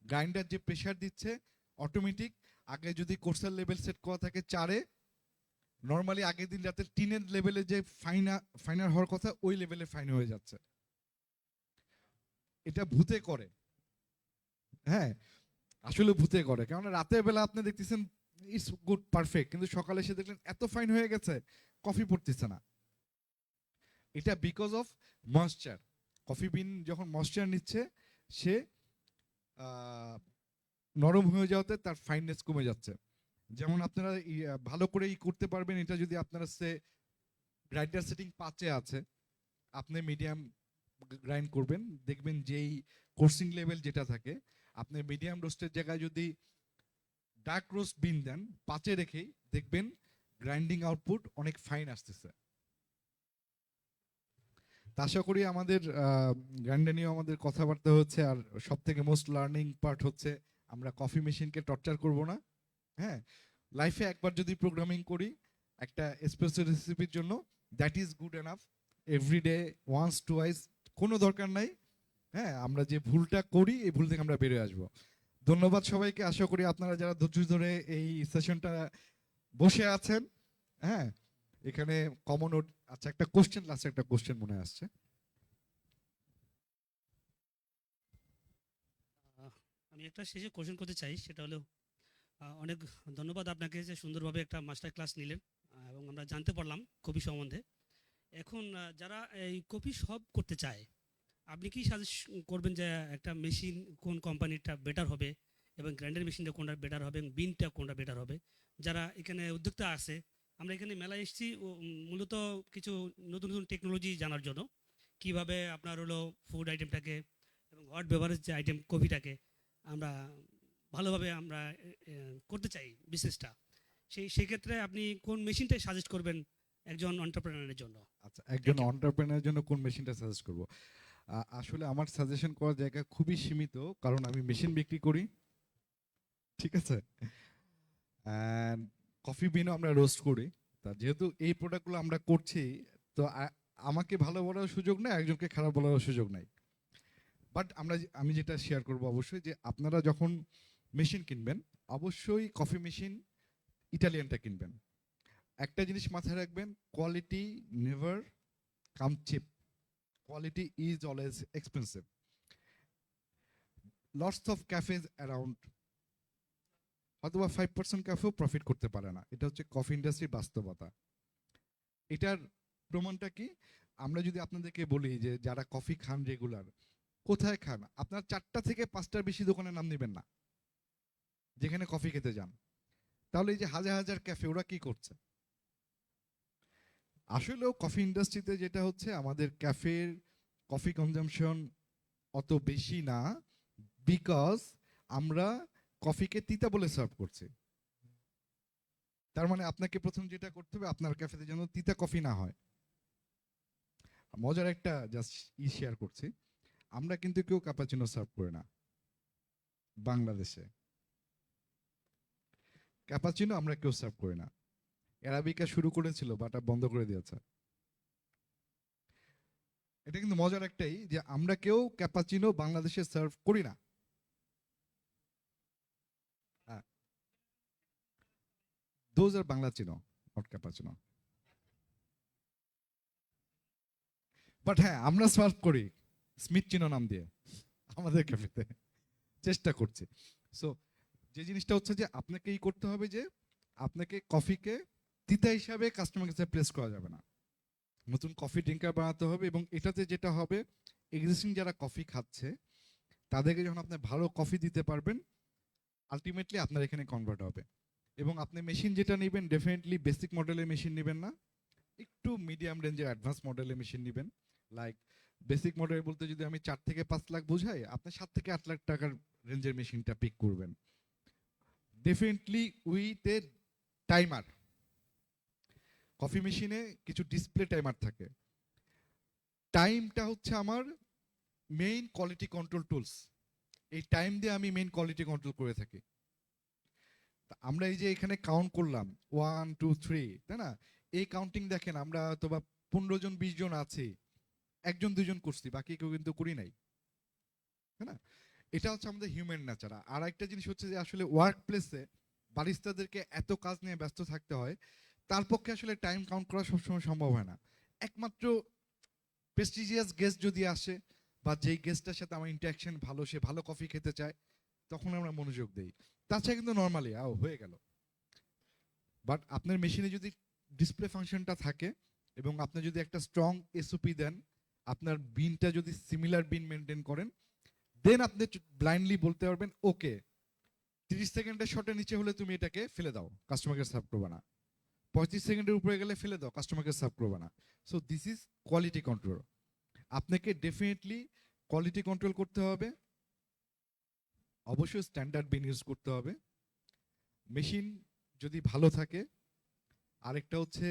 গ্রাইন্ডার যে প্রেশার দিচ্ছে অটোমেটিক, আগে যদি কোর্সার লেভেল সেট করা থাকে 4-এ, নর্মালি আগের দিন রাতে 3-এর লেভেলে যে ফাইনার হওয়ার কথা ওই লেভেলে ফাইন হয়ে যাচ্ছে। এটা ভূতে করে, হ্যাঁ আসলে ভূতে করে, কারণ রাতের বেলা আপনি দেখতেছেন ইটস গুড পারফেক্ট, কিন্তু সকালে এসে দেখলেন এত ফাইন হয়ে গেছে, কফি পড়তেছে না। এটা বিকজ অফ ময়েশ্চার। কফি বিন যখন ময়েশ্চার নিচ্ছে, সে নরম হয়ে যাওয়াতে তার ফাইননেস কমে যাচ্ছে। যেমন আপনারা ভালো করে করতে পারবেন এটা যদি আপনারা গ্রাইন্ডার সেটিং 5-এ আছে, আপনি মিডিয়াম গ্রাইন্ড করবেন, দেখবেন যেই কোর্সিং লেভেল যেটা থাকে, আপনি মিডিয়াম রোস্টের জায়গায় যদি ডার্ক রোস্ট বিন দেন 5-এ রেখেই, দেখবেন গ্রাইন্ডিং আউটপুট অনেক ফাইন আসতেছে। আশা করি আমাদের গ্রাইন্ডার নিয়ে আমাদের কথাবার্তা হচ্ছে, আর সব থেকে মোস্ট লার্নিং পার্ট হচ্ছে আমরা কফি মেশিনকে টর্চার করব না। হ্যাঁ, লাইফে একবার যদি প্রোগ্রামিং করি একটা এসপ্রেসো রেসিপির জন্য, that is good enough. Everyday once twice কোনো দরকার নাই। হ্যাঁ, আমরা যে ভুলটা করি এই ভুল থেকে আমরা বেরিয়ে আসবো। ধন্যবাদ সবাইকে। আশা করি আপনারা যারা ধৈর্য ধরে এই সেশনটা বসে আছেন, হ্যাঁ এখানে কমন। আচ্ছা, একটা কোশ্চেন, লাস্ট একটা কোশ্চেন মনে আসছে। আমি একটা শেষে কোশ্চেন করতে চাই, সেটা হলো অনেক ধন্যবাদ আপনাকে যে সুন্দরভাবে একটা মাস্টার ক্লাস নিলেন, এবং আমরা জানতে পারলাম কফি সম্বন্ধে। এখন যারা এই কফি শপ করতে চায়, আপনি কি সাজেস্ট করবেন যে একটা মেশিন কোন কোম্পানিটা বেটার হবে, এবং গ্রাইন্ডার মেশিনটা কোনটা বেটার হবে, এবং বিনটা কোনটা বেটার হবে? যারা এখানে উদ্যোক্তা আছে, আমরা এখানে মেলায় এসেছি মূলত কিছু নতুন নতুন টেকনোলজি জানার জন্য, কিভাবে আপনার হলো ফুড আইটেমটাকে এবং হট বেভারেজ যে আইটেম কফিটাকে আমরা ভালোভাবে আমরা করতে চাই বিজনেসটা, সেক্ষেত্রে আপনি কোন মেশিনটাই সাজেস্ট করবেন একজন এন্টারপ্রেনারের জন্য? আচ্ছা, একজন এন্টারপ্রেনারের জন্য কোন মেশিনটা সাজেস্ট করব? আসলে আমার সাজেশন করার জায়গা খুবই সীমিত, কারণ আমি মেশিন বিক্রি করি, ঠিক আছে, অ্যান্ড কফি বিনও আমরা রোস্ট করি। তা যেহেতু এই প্রোডাক্টগুলো আমরা করছি, তো আমাকে ভালো বলার সুযোগ নেই, একজনকে খারাপ বলার সুযোগ নাই। বাট আমি যেটা শেয়ার করব অবশ্যই, যে আপনারা যখন মেশিন কিনবেন অবশ্যই কফি মেশিন ইটালিয়ানটা কিনবেন। একটা জিনিস মাথায় রাখবেন, quality never come cheap, quality is always expensive. Lots of cafes around অথবা 5% ক্যাফেও প্রফিট করতে পারে না। এটা হচ্ছে কফি ইন্ডাস্ট্রির বাস্তবতা। এটার প্রমাণটা কি? আমরা যদি আপনাদেরকে বলি যে যারা কফি খান রেগুলার, কোথায় খান? আপনার 4টা থেকে 5টার বেশি দোকানের নাম নেবেন না যেখানে কফি খেতে যান। তাহলে এই যে হাজার হাজার ক্যাফে, ওরা কি করছে? আসলেও কফি ইন্ডাস্ট্রিতে যেটা হচ্ছে আমাদের ক্যাফের কফি কনজাম্পশন অত বেশি না, বিকজ আমরা কফিকে তিতা বলে সার্ভ করছি। তার মানে আপনাকে প্রথম যেটা করতে হবে, আপনার ক্যাফেতে যেন তিতা কফি না হয়। মজার একটা জাস্ট শেয়ার করছি, আমরা কিন্তু কেউ ক্যাপাচিনো সার্ভ করি না বাংলাদেশে। ক্যাপাচিনো আমরা কেউ সার্ভ করি না। অ্যারাবিকা শুরু করেছিল বাট বন্ধ করে দিয়েছে। এটা কিন্তু মজার একটাই যে আমরা কেউ ক্যাপাচিনো বাংলাদেশে সার্ভ করি না। Those are Bangla Chino, not Cappuccino. But হ্যাঁ, আমরা সার্ভ করি স্মিথ চিনো নাম দিয়ে আমাদের ক্যাফেতে, চেষ্টা করছি। সো যে জিনিসটা হচ্ছে যে আপনাকে করতে হবে যে আপনাকে কফিকে তিতা হিসাবে কাস্টমার কাছে প্লেস করা যাবে না, নতুন কফি ড্রিঙ্কার বানাতে হবে। এবং এটাতে যেটা হবে, এক্সিস্টিং যারা কফি খাচ্ছে তাদেরকে যখন আপনি ভালো কফি দিতে পারবেন, আলটিমেটলি আপনার এখানে কনভার্ট হবে। এবং আপনি মেশিন যেটা নেবেন, ডেফিনেটলি বেসিক মডেলের মেশিন নেবেন না, একটু মিডিয়াম রেঞ্জের অ্যাডভান্স মডেলের মেশিন নেবেন। লাইক বেসিক মডেল বলতে যদি আমি 4 থেকে 5 লাখ বোঝাই, আপনি 7 থেকে 8 লাখ টাকার রেঞ্জের মেশিনটা পিক করবেন, definitely with a timer. Coffee মেশিনে কিছু ডিসপ্লে টাইমার থাকে, টাইমটা হচ্ছে আমার মেইন কোয়ালিটি কন্ট্রোল টুলস। এই টাইম দিয়ে আমি মেইন কোয়ালিটি কন্ট্রোল করে থাকি। আমরা এই যে এখানে কাউন্ট করলাম 1 2 3, তাই না? এই কাউন্টিং দেখেন, আমরা হয়তো বা 15 জন 20 জন আছি, 1 জন 2 জন করছি, বাকি কেউ কিন্তু করি নাই, তাই না? এটা হচ্ছে আমাদের হিউম্যান নেচার। আর একটা জিনিস হচ্ছে যে আসলে ওয়ার্ক প্লেসে বারিস্তাদেরকে এত কাজ নিয়ে ব্যস্ত থাকতে হয়, তার পক্ষে আসলে টাইম কাউন্ট করা সবসময় সম্ভব হয় না। একমাত্র প্রেস্টিজিয়াস গেস্ট যদি আসে, বা যেই গেস্টের সাথে আমার ইন্টারাকশন ভালো, সে ভালো কফি খেতে চায়, তখন আমরা মনোযোগ দেই। তাছাড়া কিন্তু নর্মালি হয়ে গেল। বাট আপনার মেশিনে যদি ডিসপ্লে ফাংশনটা থাকে এবং আপনি যদি একটা স্ট্রং এসওপি দেন, আপনার বিনটা যদি সিমিলার বিন মেনটেন করেন, দেন আপনি ব্লাইন্ডলি বলতে পারবেন ওকে 30 সেকেন্ডের শটের নিচে হলে তুমি এটাকে ফেলে দাও, কাস্টমারকে সার্ভ করবে না। 35 সেকেন্ডের উপরে গেলে ফেলে দাও, কাস্টমারকে সার্ভ করবে না। So this is quality control. আপনাকে ডেফিনেটলি কোয়ালিটি কন্ট্রোল করতে হবে, অবশ্যই স্ট্যান্ডার্ড বিন ইউজ করতে হবে, মেশিন যদি ভালো থাকে। আরেকটা হচ্ছে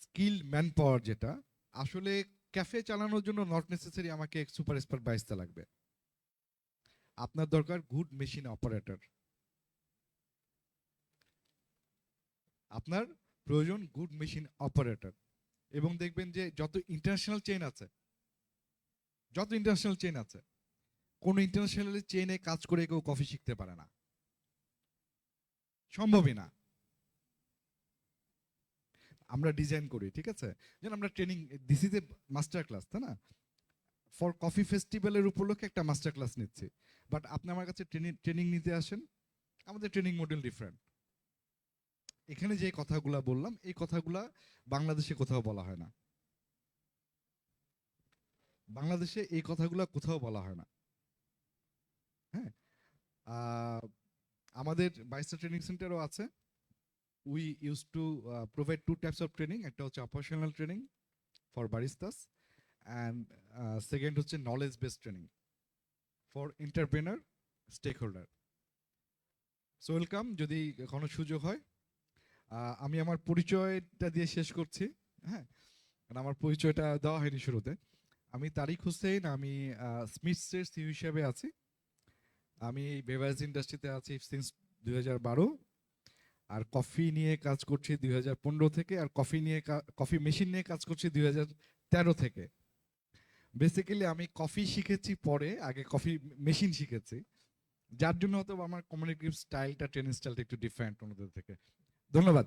স্কিল ম্যান পাওয়ার, যেটা আসলে ক্যাফে চালানোর জন্য নট নেসেসারি আমাকে সুপার এক্সপার্ট বাইস্তা লাগবে, আপনার দরকার গুড মেশিন অপারেটর। আপনার প্রয়োজন গুড মেশিন অপারেটর। এবং দেখবেন যে যত ইন্টারন্যাশনাল চেইন আছে, কোন ইন্টারন্যাশনাল চেইনে কাজ করে কেউ কফি শিখতে পারে না, সম্ভবই না। আমরা ডিজাইন করি, ঠিক আছে, যেন আমরা training, this is A master class, তাই না? ফর কফি ফেস্টিভ্যালের উপলক্ষে একটা মাস্টার ক্লাস নিচ্ছি, বাট আপনি আমার কাছে ট্রেনিং নিতে আসেন, আমাদের ট্রেনিং মডেল ডিফারেন্ট। এখানে যে কথাগুলা বললাম, এই কথাগুলা বাংলাদেশে কোথাও বলা হয় না, বাংলাদেশে এই কথাগুলা কোথাও বলা হয় না। হ্যাঁ, আমাদের বাইস্তা ট্রেনিং সেন্টারও আছে। We use to provide 2 types of training, একটা হচ্ছে operational training for baristas, and second হচ্ছে knowledge based training for entrepreneur stakeholder. So welcome, যদি কোনো সুযোগ হয়। আমি আমার পরিচয়টা দিয়ে শেষ করছি। হ্যাঁ, কারণ আমার পরিচয়টা দেওয়া হয়নি শুরুতে। আমি তারিক হোসেন, আমি স্মিথসের সিইও হিসেবে আছি। আমি বেভারেজ ইন্ডাস্ট্রিতে আছি সিন্স 2012, আর কফি নিয়ে কাজ করছি 2015 থেকে, আর কফি মেশিন নিয়ে কাজ করছি 2013 থেকে। বেসিক্যালি আমি কফি শিখেছি পরে, আগে কফি মেশিন শিখেছি, যার জন্য হয়তো আমার কমিউনিকেটিভ স্টাইলটা, ট্রেনিং স্টাইলটা একটু ডিফারেন্ট অন্যদের থেকে। ধন্যবাদ।